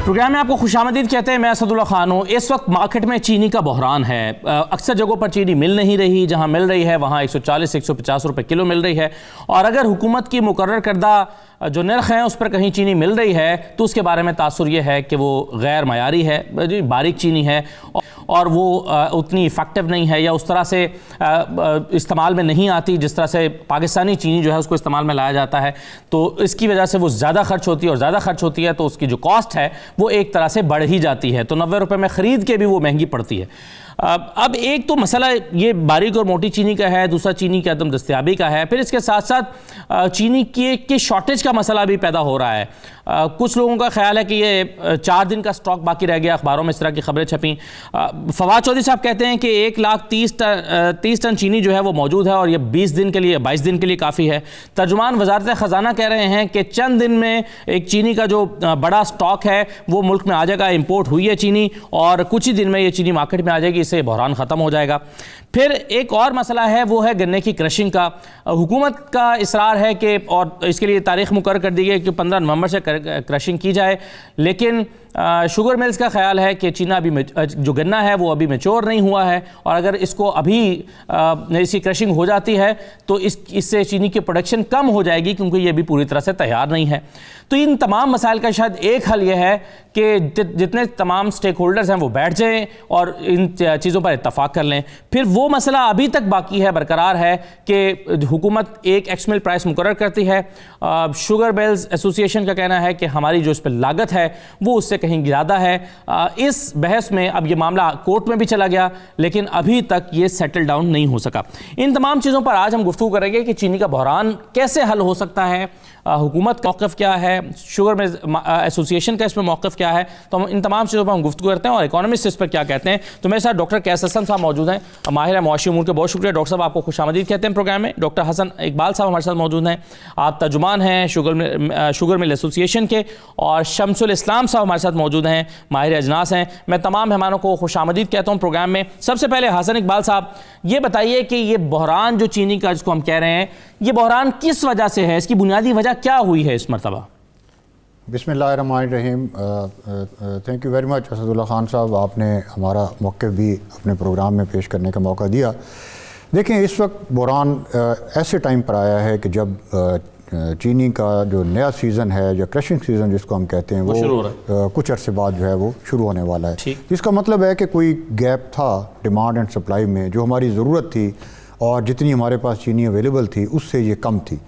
Programme में आपको खुशामदीद कहते हैं। मैं असदुल्ला खान हूँ। इस वक्त मार्केट में चीनी का बहरान है। अक्सर जगहों पर चीनी मिल नहीं रही, जहाँ मिल रही है वहाँ 140-150 रुपये किलो मिल रही है। और अगर हुकूमत की मुकर्रर करदा जो नर्ख हैं उस पर कहीं चीनी मिल रही है तो उसके बारे में तासुर ये है कि वो गैर मयारी है, बारीक चीनी है और वो उतनी इफ़ेक्टिव नहीं है या उस तरह से इस्तेमाल में नहीं आती जिस तरह से पाकिस्तानी चीनी जो है उसको इस्तेमाल में लाया जाता है। तो इसकी वजह से वो ज़्यादा खर्च होती है और ज़्यादा खर्च होती है तो उसकी जो कॉस्ट है वो एक तरह से बढ़ ही जाती है। तो 90 रुपये में ख़रीद के भी वो महंगी पड़ती है। अब एक तो मसला ये बारीक और मोटी चीनी का है, दूसरा चीनी की अदम दस्तयाबी का है, फिर इसके साथ साथ चीनी की शॉर्टेज का मसला भी पैदा हो रहा है। कुछ लोगों का ख्याल है कि ये 4 दिन का स्टॉक बाकी रह गया। अखबारों में इस तरह की खबरें छपी। फवाद चौधरी साहब कहते हैं कि 1,30,000 टन चीनी जो है वो मौजूद है और ये 20 दिन के लिए 22 दिन के लिए काफ़ी है। तर्जुमान वजारत ख़जाना कह रहे हैं कि चंद दिन में एक चीनी का जो बड़ा स्टॉक है वो मुल्क में आ जाएगा। इम्पोर्ट हुई है चीनी और कुछ ही दिन में ये चीनी मार्केट में आ जाएगी, इससे बहरान ख़त्म हो जाएगा। फिर एक और मसला है वो है गन्ने की क्रशिंग का। हुकूमत का इसरार है कि और इसके लिए तारीख मुकर्रर कर दी गई कि 15 नवंबर से क्रशिंग की जाए, लेकिन शुगर मिल्स का ख्याल है कि चीना अभी जो गन्ना है वो अभी मैच्योर नहीं हुआ है और अगर इसको अभी इसकी क्रशिंग हो जाती है तो इससे चीनी की प्रोडक्शन कम हो जाएगी क्योंकि ये भी पूरी तरह से तैयार नहीं है। तो इन तमाम मसाइल का शायद एक हल यह है कि जितने तमाम स्टेक होल्डर्स हैं वो बैठ जाएं और इन चीज़ों पर इत्तफाक कर लें। फिर वो मसला अभी तक बाकी है, बरकरार है कि हुकूमत एक एक्समिल प्राइस मुकर्रर करती है। शुगर मिल्स एसोसिएशन का कहना है कि हमारी जो इस पर लागत है वो उससे कहीं ज़्यादा है। इस बहस में अब ये मामला कोर्ट में भी चला गया लेकिन अभी तक ये सेटल डाउन नहीं हो सका। इन तमाम चीज़ों पर आज हम गुफ्तगू करेंगे कि चीनी का बहरान कैसे हल हो सकता है, हुकूमत का मौक़िफ़ क्या है, शुगर मिल्स एसोसिएशन का इसमें मौक़िफ़ क्या है। तो हम इन तमाम चीज़ों पर हम गुफ्तगू करते हैं और इकोनॉमिस्ट इस पर क्या कहते हैं। तो मेरे साथ डॉक्टर कैस हसन साहब मौजूद हैं, माहिर मुआशी उमूर के। बहुत शुक्रिया डॉक्टर साहब, आपको खुशामदीद कहते हैं प्रोग्राम में। डॉक्टर हसन इकबाल साहब हमारे साथ मौजूद हैं, आप तर्जुमान हैं शुगर मिल एसोसिएशन के। और शमसुल इस्लाम साहब हमारे साथ मौजूद हैं, माहिर अजनास हैं। मैं तमाम मेहमानों को खुशामदीद कहता हूँ प्रोग्राम में। सबसे पहले हसन इकबाल साहब ये बताइए कि ये बहरान जो चीनी का जिसको हम कह रहे हैं ये बहरान किस वजह से है, इसकी बुनियादी वजह क्या हुई है इस मरतबा? बिस्मिल्लाहिर्रहमानिर्रहीम। Thank you very much Asadullah Khan साहब, आपने हमारा मौक़िफ़ भी अपने प्रोग्राम में पेश करने का मौका दिया। देखें, इस वक्त बहरान ऐसे टाइम पर आया है कि जब चीनी का जो नया सीज़न है या क्रशिंग सीज़न जिसको हम कहते हैं वो कुछ अरसे बाद जो है वो शुरू होने वाला है। इसका मतलब है कि कोई गैप था डिमांड एंड सप्लाई में, जो हमारी ज़रूरत थी और जितनी हमारे पास चीनी अवेलेबल थी उससे ये कम थी।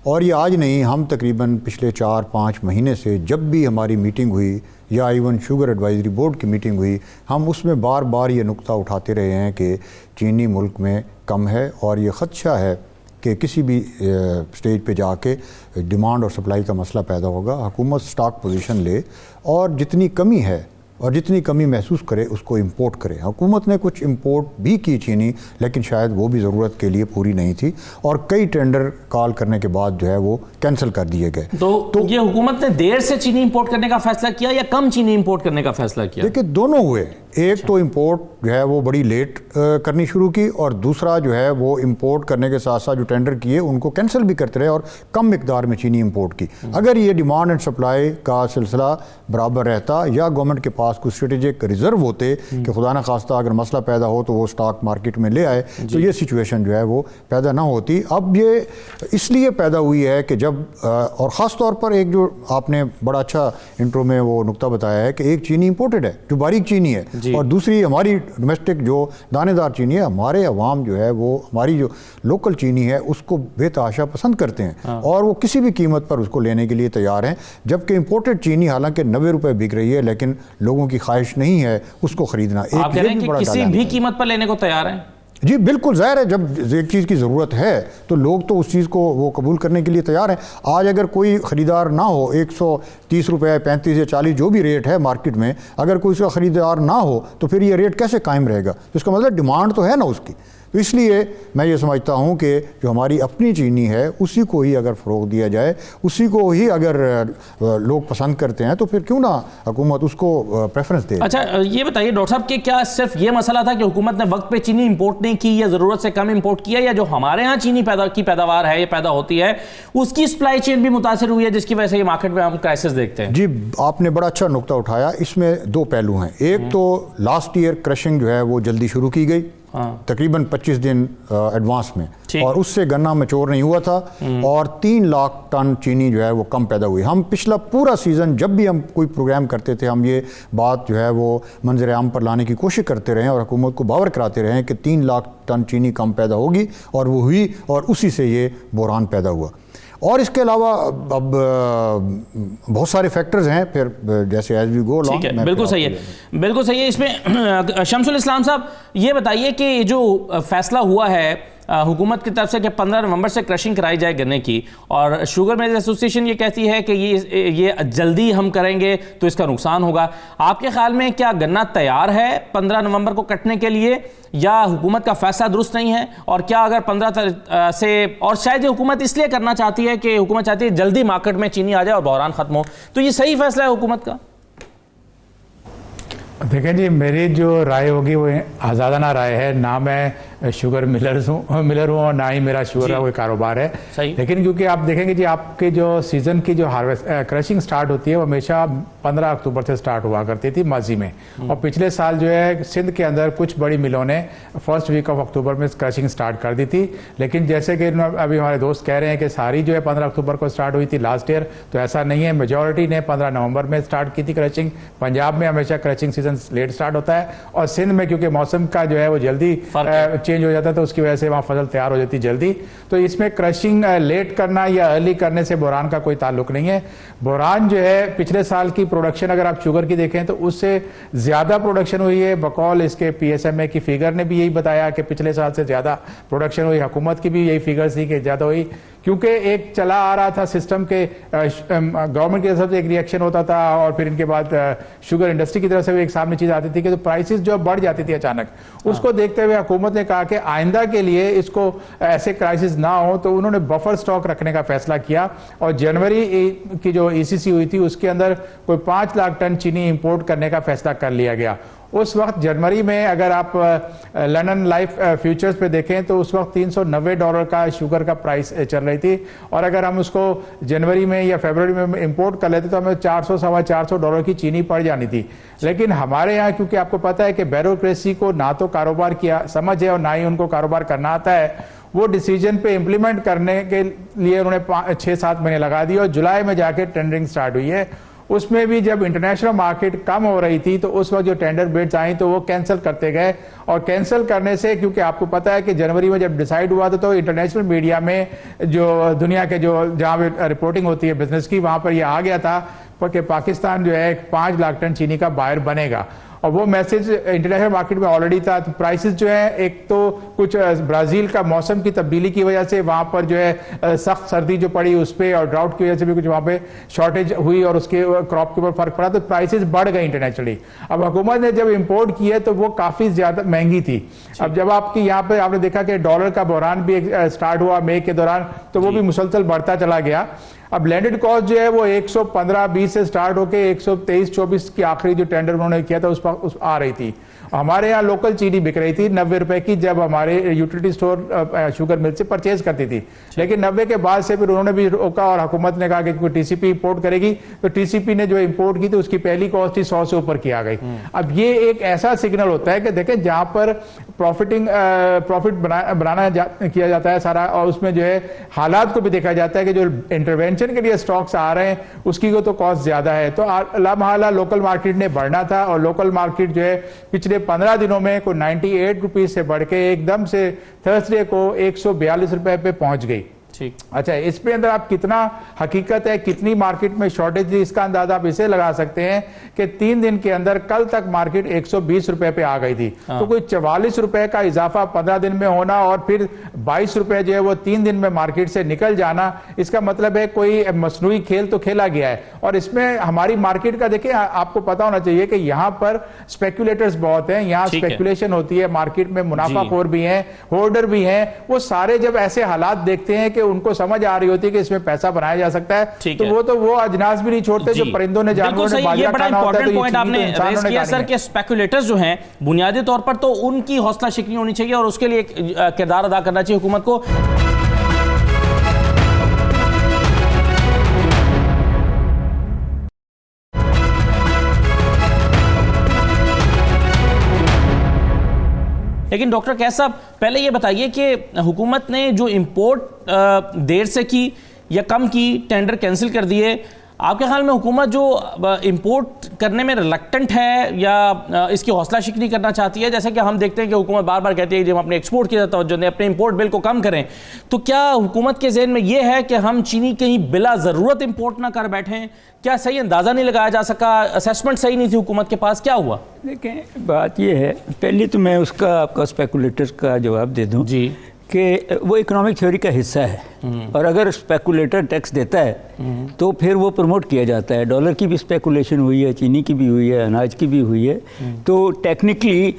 और ये आज नहीं, हम तकरीबन पिछले 4-5 महीने से जब भी हमारी मीटिंग हुई या इवन शुगर एडवाइजरी बोर्ड की मीटिंग हुई, हम उसमें बार बार ये नुक्ता उठाते रहे हैं कि चीनी मुल्क में कम है और ये ख़दशा है कि किसी भी स्टेज पे जाके डिमांड और सप्लाई का मसला पैदा होगा। हुकूमत स्टॉक पोजीशन ले और जितनी कमी है और जितनी कमी महसूस करे उसको इंपोर्ट करे। हुकूमत ने कुछ इंपोर्ट भी की चीनी, लेकिन शायद वो भी ज़रूरत के लिए पूरी नहीं थी और कई टेंडर कॉल करने के बाद जो है वो कैंसिल कर दिए गए। तो ये हुकूमत ने देर से चीनी इंपोर्ट करने का फैसला किया या कम चीनी इंपोर्ट करने का फैसला किया? देखिए, दोनों हुए। एक तो इंपोर्ट जो है वो बड़ी लेट करनी शुरू की और दूसरा जो है वो इंपोर्ट करने के साथ साथ जो टेंडर किए उनको कैंसिल भी करते रहे और कम मिकदार में चीनी इंपोर्ट की। अगर ये डिमांड एंड सप्लाई का सिलसिला बराबर रहता या गवर्नमेंट के पास कुछ स्ट्रेटेजिक रिजर्व होते कि खुदा न खास्ता अगर मसला पैदा हो तो वो स्टॉक मार्केट में ले आए, तो ये सिचुएशन जो है वो पैदा ना होती। अब ये इसलिए पैदा हुई है कि जब और ख़ास तौर पर एक जो आपने बड़ा अच्छा इंट्रो में वो नुक्ता बताया है कि एक चीनी इंपोर्टेड है जो बारीक चीनी है और दूसरी हमारी डोमेस्टिक जो दानेदार चीनी है। हमारे अवाम जो है वो हमारी जो लोकल चीनी है उसको बेतहाशा पसंद करते हैं और वो किसी भी कीमत पर उसको लेने के लिए तैयार हैं, जबकि इंपोर्टेड चीनी हालांकि 90 रुपये बिक रही है लेकिन लोगों की ख्वाहिश नहीं है उसको खरीदना। आप कह रहे हैं कि किसी भी कीमत पर लेने को तैयार हैं? जी बिल्कुल, ज़ाहिर है जब एक चीज़ की ज़रूरत है तो लोग तो उस चीज़ को वो कबूल करने के लिए तैयार हैं। आज अगर कोई ख़रीदार ना हो, 130 रुपये 35 या 40 जो भी रेट है मार्केट में, अगर कोई उसका ख़रीदार ना हो तो फिर ये रेट कैसे कायम रहेगा? तो इसका मतलब डिमांड तो है ना उसकी। तो इसलिए मैं ये समझता हूँ कि जो हमारी अपनी चीनी है उसी को ही अगर फ़रोग़ दिया जाए, उसी को ही अगर लोग पसंद करते हैं, तो फिर क्यों ना हुकूमत उसको प्रेफरेंस दे। अच्छा, ये बताइए डॉक्टर साहब कि क्या सिर्फ ये मसला था कि हुकूमत ने वक्त पे चीनी इंपोर्ट नहीं की या ज़रूरत से कम इंपोर्ट किया, या जो हमारे यहाँ चीनी पैदावार है, ये पैदा होती है, उसकी सप्लाई चेन भी मुतासिर हुई है, जिसकी वजह से ये मार्केट में हम क्राइसिस देखते हैं? जी, आपने बड़ा अच्छा नुक्ता उठाया। इसमें दो पहलू हैं। एक तो लास्ट ईयर क्रशिंग जो है वो जल्दी शुरू की गई, तकरीबन 25 दिन एडवांस में, और उससे गन्ना मैच्योर नहीं हुआ था और 3 लाख टन चीनी जो है वो कम पैदा हुई। हम पिछला पूरा सीज़न जब भी हम कोई प्रोग्राम करते थे, हम ये बात जो है वो मंजर आम पर लाने की कोशिश करते रहे और हुकूमत को बावर कराते रहे कि 3 लाख टन चीनी कम पैदा होगी, और वो हुई, और उसी से ये बहरान पैदा हुआ। और इसके अलावा अब बहुत सारे फैक्टर्स हैं, फिर जैसे एज वी गो लॉन्ग। बिल्कुल सही है, बिल्कुल सही है। इसमें शमसुल इस्लाम साहब ये बताइए कि जो फैसला हुआ है हुकूमत की तरफ से कि 15 नवंबर से क्रशिंग कराई जाए गन्ने की, और शुगर मिल्स एसोसिएशन ये कहती है कि ये जल्दी हम करेंगे तो इसका नुकसान होगा। आपके ख्याल में क्या गन्ना तैयार है 15 नवंबर को कटने के लिए, या हुकूमत का फैसला दुरुस्त नहीं है? और क्या अगर 15 से, और शायद ये हुकूमत इसलिए करना चाहती है कि हुकूमत चाहती है जल्दी मार्केट में चीनी आ जाए और बहरान खत्म हो, तो ये सही फैसला है हुकूमत का? देखें जी, मेरी जो राय होगी वो आज़ादाना राय है। ना मैं शुगर मिलर हूँ और ना ही मेरा शुगर का कोई कारोबार है। लेकिन क्योंकि आप देखेंगे जी, आपके जो सीज़न की जो हार्वेस्ट क्रशिंग स्टार्ट होती है वो हमेशा 15 अक्टूबर से स्टार्ट हुआ करती थी माजी में, और पिछले साल जो है सिंध के अंदर कुछ बड़ी मिलों ने फर्स्ट वीक ऑफ अक्टूबर में क्रशिंग स्टार्ट कर दी थी। लेकिन जैसे कि अभी हमारे दोस्त कह रहे हैं कि सारी जो है 15 अक्टूबर को स्टार्ट हुई थी लास्ट ईयर, तो ऐसा नहीं है। मेजॉरिटी ने 15 नवंबर में स्टार्ट की थी क्रशिंग। पंजाब में हमेशा क्रशिंग सीजन लेट स्टार्ट होता है, और सिंध में क्योंकि मौसम का जो है वो जल्दी चेंज हो जाता है, तो उसकी वजह से वहाँ फसल तैयार हो जाती जल्दी। तो इसमें क्रशिंग लेट करना या अर्ली करने से बहरान का कोई ताल्लुक नहीं है। बहरान जो है पिछले साल की प्रोडक्शन अगर आप शुगर की देखें तो उससे ज़्यादा प्रोडक्शन हुई है। बकौल इसके PSMA की फिगर ने भी यही बताया कि पिछले साल से ज़्यादा प्रोडक्शन हुई। हुकूमत की भी यही फिगर थी कि ज़्यादा हुई, क्योंकि एक चला आ रहा था सिस्टम के गवर्नमेंट की तरफ से एक रिएक्शन होता था, और फिर इनके बाद शुगर इंडस्ट्री की तरफ से भी एक सामने चीज़ आती थी कि तो प्राइसेस जो बढ़ जाती थी अचानक। उसको देखते हुए हुकूमत ने कहा कि आइंदा के लिए इसको ऐसे क्राइसिस ना हो, तो उन्होंने बफर स्टॉक रखने का फैसला किया। और जनवरी की जो ECC हुई थी उसके अंदर कोई 5 लाख टन चीनी इंपोर्ट करने का फैसला कर लिया गया। उस वक्त जनवरी में अगर आप लंदन लाइफ फ्यूचर्स पे देखें तो उस वक्त $390 का शुगर का प्राइस चल रही थी, और अगर हम उसको जनवरी में या फरवरी में इंपोर्ट कर लेते तो हमें $400-450 की चीनी पड़ जानी थी। लेकिन हमारे यहाँ क्योंकि आपको पता है कि ब्यूरोक्रेसी को ना तो कारोबार किया समझ है और ना ही उनको कारोबार करना आता है, वो डिसीजन पे इम्प्लीमेंट करने के लिए उन्होंने 6-7 महीने लगा दिए, और जुलाई में जाके टेंडरिंग स्टार्ट हुई है। उसमें भी जब इंटरनेशनल मार्केट कम हो रही थी तो उस वक्त जो टेंडर बिड्स आई तो वो कैंसिल करते गए, और कैंसिल करने से क्योंकि आपको पता है कि जनवरी में जब डिसाइड हुआ था तो इंटरनेशनल मीडिया में जो दुनिया के जो जहाँ पे रिपोर्टिंग होती है बिजनेस की, वहाँ पर ये आ गया था कि पाकिस्तान जो है 5 लाख टन चीनी का बायर बनेगा, और वो मैसेज इंटरनेशनल मार्केट में ऑलरेडी था। तो प्राइसेस जो है, एक तो कुछ ब्राज़ील का मौसम की तब्दीली की वजह से वहाँ पर जो है सख्त सर्दी जो पड़ी उस पर, और ड्राउट की वजह से भी कुछ वहाँ पे शॉर्टेज हुई और उसके क्रॉप के ऊपर फर्क पड़ा, तो प्राइसेस बढ़ गए इंटरनेशनली। अब हुकूमत ने जब इम्पोर्ट की है तो वो काफ़ी ज़्यादा महंगी थी। अब जब आपकी यहाँ पे आपने देखा कि डॉलर का बहरान भी स्टार्ट हुआ मई के दौरान, तो वो भी मुसलसल बढ़ता चला गया। अब लैंडेड कॉस्ट जो है वो 115-20 से स्टार्ट होकर 123-24 की आखिरी जो टेंडर उन्होंने किया था उस आ रही थी। हमारे यहाँ लोकल चीनी बिक रही थी 90 रुपए की, जब हमारे यूटिलिटी स्टोर शुगर मिल से परचेज करती थी। लेकिन 90 के बाद से फिर उन्होंने भी रोका, और हुकूमत ने कहा कि कोई TCP इंपोर्ट करेगी, तो TCP ने जो इंपोर्ट की थी उसकी पहली कॉस्ट ही 100 से ऊपर की आ गई। अब ये एक ऐसा सिग्नल होता है कि देखें जहां पर प्रॉफिट बनाना किया जाता है सारा, और उसमें जो है हालात को भी देखा जाता है कि जो इंटरवेंशन के लिए स्टॉक्स आ रहे हैं उसकी को तो कॉस्ट ज्यादा है। तो लामहाला लोकल मार्केट ने बढ़ना था, और लोकल मार्केट जो है पिछले 15 दिनों में कोई 98 रुपीज से बढ़ के एकदम से थर्सडे को 142 रुपए पे पहुंच गई। ठीक। अच्छा, इस पे अंदर आप कितना हकीकत है, कितनी मार्केट में शॉर्टेज थी, इसका अंदाजा आप इसे लगा सकते हैं कि 3 दिन के अंदर कल तक मार्केट 120 रुपए पे आ गई थी। तो कोई 44 रुपए का इजाफा 15 दिन में होना और फिर 22 रुपए जो है वो 3 दिन में मार्केट से निकल जाना, इसका मतलब है कोई मसनूई खेल तो खेला गया है। और इसमें हमारी मार्केट का देखिए, आपको पता होना चाहिए कि यहाँ पर स्पेकुलेटर्स बहुत हैं, यहाँ स्पेकुलेशन होती है, मार्केट में मुनाफाखोर भी हैं, होल्डर भी हैं। वो सारे जब ऐसे हालात देखते हैं कि उनको समझ आ रही होती है कि इसमें पैसा बनाया जा सकता है, तो वो अजनास भी नहीं छोड़ते जो परिंदों ने जानवरों ने बाजरा खाना होता है। तो पॉइंट आपने रेज किया सर कि स्पेकुलेटर्स जो हैं बुनियादी तौर पर तो उनकी हौसला शिकनी होनी चाहिए और उसके लिए किरदार अदा करना चाहिए हुकूमत को। लेकिन डॉक्टर कैस साहब, पहले ये बताइए कि हुकूमत ने जो इंपोर्ट देर से की या कम की, टेंडर कैंसिल कर दिए, आपके ख्याल में हुकूमत जो इंपोर्ट करने में रिलक्टेंट है या इसकी हौसला शिकनी करना चाहती है? जैसे कि हम देखते हैं कि हुकूमत बार बार कहती है कि हम अपने एक्सपोर्ट की तवज्जो दें, अपने इंपोर्ट बिल को कम करें, तो क्या हुकूमत के ज़हन में ये है कि हम चीनी कहीं बिला ज़रूरत इंपोर्ट ना कर बैठें? क्या सही अंदाज़ा नहीं लगाया जा सका, असेसमेंट सही नहीं थी हुकूमत के पास, क्या हुआ? देखें, बात ये है, पहले तो मैं उसका आपका स्पेकुलेटर्स का जवाब दे दूं जी कि वो इकोनॉमिक थ्योरी का हिस्सा है और अगर स्पेकुलेटर टैक्स देता है तो फिर वो प्रमोट किया जाता है। डॉलर की भी स्पेकुलेशन हुई है, चीनी की भी हुई है, अनाज की भी हुई है। तो टेक्निकली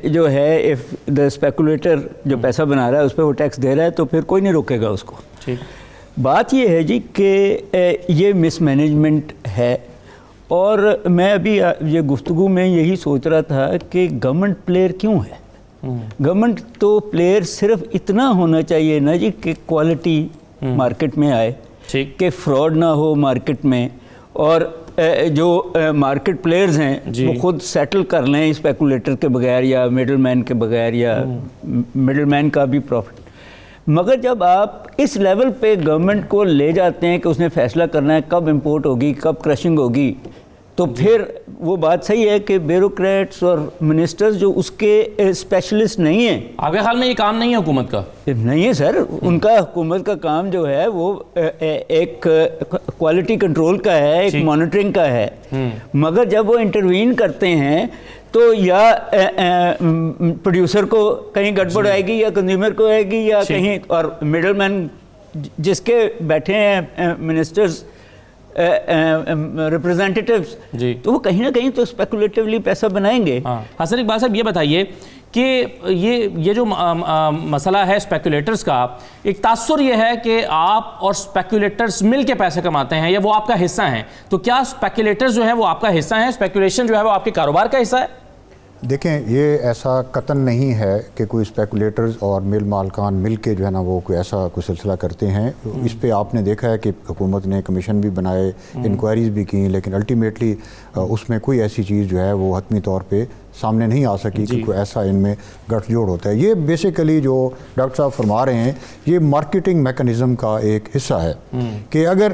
जो है, इफ़ द स्पेकुलेटर जो पैसा बना रहा है उस पर वो टैक्स दे रहा है तो फिर कोई नहीं रोकेगा उसको। ठीक। बात ये है जी कि ये मिसमैनेजमेंट है और मैं अभी ये गुफ्तगू में यही सोच रहा था कि गवर्नमेंट प्लेयर क्यों है। गवर्नमेंट तो प्लेयर सिर्फ इतना होना चाहिए ना जी कि क्वालिटी मार्केट में आए, कि फ्रॉड ना हो मार्केट में, और जो मार्केट प्लेयर्स हैं वो खुद सेटल कर लें स्पेकुलेटर के बगैर या मिडलमैन के बगैर, या मिडलमैन का भी प्रॉफिट। मगर जब आप इस लेवल पे गवर्नमेंट को ले जाते हैं कि उसने फैसला करना है कब इंपोर्ट होगी, कब क्रशिंग होगी, तो फिर वो बात सही है कि ब्यूरोक्रेट्स और मिनिस्टर्स जो उसके स्पेशलिस्ट नहीं हैं। आपके ख्याल में ये काम नहीं है हुकूमत का? नहीं है सर, उनका हुकूमत का काम जो है वो एक क्वालिटी कंट्रोल का है, एक मॉनिटरिंग का है। मगर जब वो इंटरवीन करते हैं तो या प्रोड्यूसर को कहीं गड़बड़ आएगी या कंज्यूमर को आएगी या कहीं, और मिडलमैन जिसके बैठे हैं मिनिस्टर्स रिप्रेजेंटेटिव्स, तो वो कहीं ना कहीं तो स्पेकुलेटिवली पैसा बनाएंगे। हसन इकबाल साहब, ये बताइए कि ये जो मसला है स्पेकुलेटर्स का, एक तासुर ये है कि आप और स्पेकुलेटर्स मिल के पैसे कमाते हैं या वो आपका हिस्सा हैं, तो क्या स्पेकुलेटर्स जो है वो आपका हिस्सा हैं, स्पेकुलेशन जो है वो आपके कारोबार का हिस्सा है? देखें, ये ऐसा कतन नहीं है कि कोई स्पेकुलेटर्स और मिल मालकान मिल के जो है ना वो कोई ऐसा कोई सिलसिला करते हैं। इस पे आपने देखा है कि हुकूमत ने कमीशन भी बनाए, इंक्वायरीज़ भी की, लेकिन अल्टीमेटली उसमें कोई ऐसी चीज़ जो है वो हतमी तौर पे सामने नहीं आ सकी कि कोई ऐसा इनमें गठजोड़ होता है। ये बेसिकली जो डॉक्टर साहब फरमा रहे हैं, ये मार्केटिंग मैकेनिज़्म का एक हिस्सा है कि अगर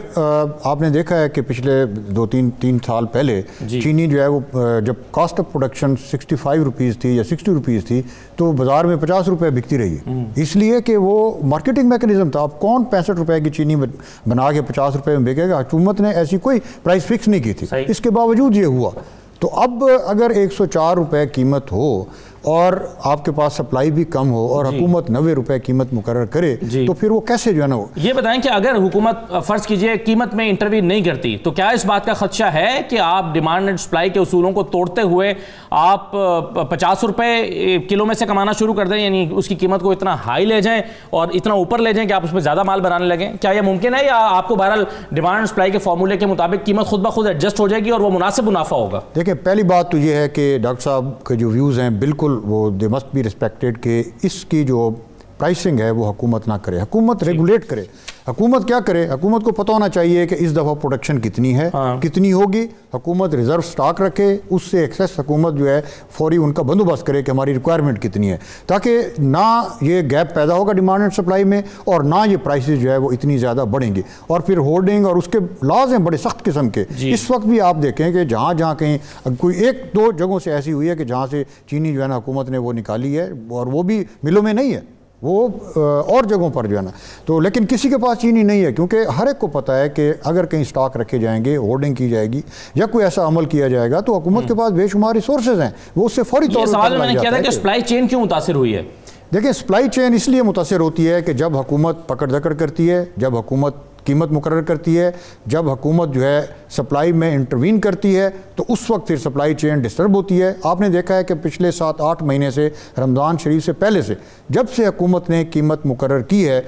आपने देखा है कि पिछले 2-3 साल पहले चीनी जो है वो जब कॉस्ट ऑफ प्रोडक्शन 65 रुपीज़ थी या 60 रुपीज़ थी तो बाज़ार में 50 रुपये बिकती रही, इसलिए कि वो मार्केटिंग मैकेनिज़्म था। अब कौन 65 रुपये की चीनी बना के 50 रुपये में बिकेगा? हुकूमत ने ऐसी कोई प्राइस फिक्स नहीं की थी, इसके बावजूद ये हुआ। तो अब अगर 104 रुपये कीमत हो और आपके पास सप्लाई भी कम हो और हुकूमत 90 रुपये कीमत मुकर्रर करे, तो फिर वो कैसे जो है ना वो। ये बताएं कि अगर हुकूमत फर्ज कीजिए कीमत में इंटरवीन नहीं करती, तो क्या इस बात का खदशा है कि आप डिमांड एंड सप्लाई के उसूलों को तोड़ते हुए आप 50 रुपये किलो में से कमाना शुरू कर दें, यानी उसकी कीमत को इतना हाई ले जाएं और इतना ऊपर ले जाएं कि आप उसमें ज़्यादा माल बनाने लगें? क्या यह मुमकिन है, या आपको बहरहाल डिमांड एंड सप्लाई के फॉर्मूले के मुताबिक कीमत खुद ब खुद एडजस्ट हो जाएगी और वो मुनासिब मुनाफा होगा? देखिए, पहली बात तो ये है कि डॉक्टर साहब के जो व्यूज़ हैं बिल्कुल वो दे मस्ट बी रिस्पेक्टेड कि इसकी जो प्राइसिंग है वो हुकूमत ना करे, हुकूमत रेगुलेट करे। हुकूमत क्या करे? हुकूमत को पता होना चाहिए कि इस दफ़ा प्रोडक्शन कितनी है, कितनी होगी। हुकूमत रिजर्व स्टॉक रखे, उससे एक्सेस हुकूमत जो है फौरी उनका बंदोबस्त करे कि हमारी रिक्वायरमेंट कितनी है, ताकि ना ये गैप पैदा होगा डिमांड एंड सप्लाई में और ना ये प्राइसेस जो है वो इतनी ज़्यादा बढ़ेंगी। और फिर होल्डिंग और उसके लॉज हैं बड़े सख्त किस्म के। इस वक्त भी आप देखें कि जहाँ जहाँ कहीं कोई 1-2 जगहों से ऐसी हुई है कि जहाँ से चीनी जो है ना हुकूमत ने वो निकाली है और वो भी मिलों में नहीं है, वो और जगहों पर जो है ना, तो लेकिन किसी के पास चीनी नहीं है, क्योंकि हर एक को पता है कि अगर कहीं स्टॉक रखे जाएंगे, होर्डिंग की जाएगी या कोई ऐसा अमल किया जाएगा तो हुकूमत के पास बेशुमार रिसोर्सेज हैं, वो उससे फौरी तौर पर सवाल मैंने किया था कि सप्लाई चेन क्यों मुतासिर हुई है। देखिए, सप्लाई चेन इसलिए मुतासिर होती है कि जब हुकूमत पकड़ दकड़ करती है, जब हुकूमत कीमत मुकर्रर करती है, जब हुकूमत जो है सप्लाई में इंटरवीन करती है, तो उस वक्त फिर सप्लाई चेन डिस्टर्ब होती है। आपने देखा है कि पिछले 7-8 महीने से, रमज़ान शरीफ से पहले से, जब से हुकूमत ने कीमत मुकर्रर की है,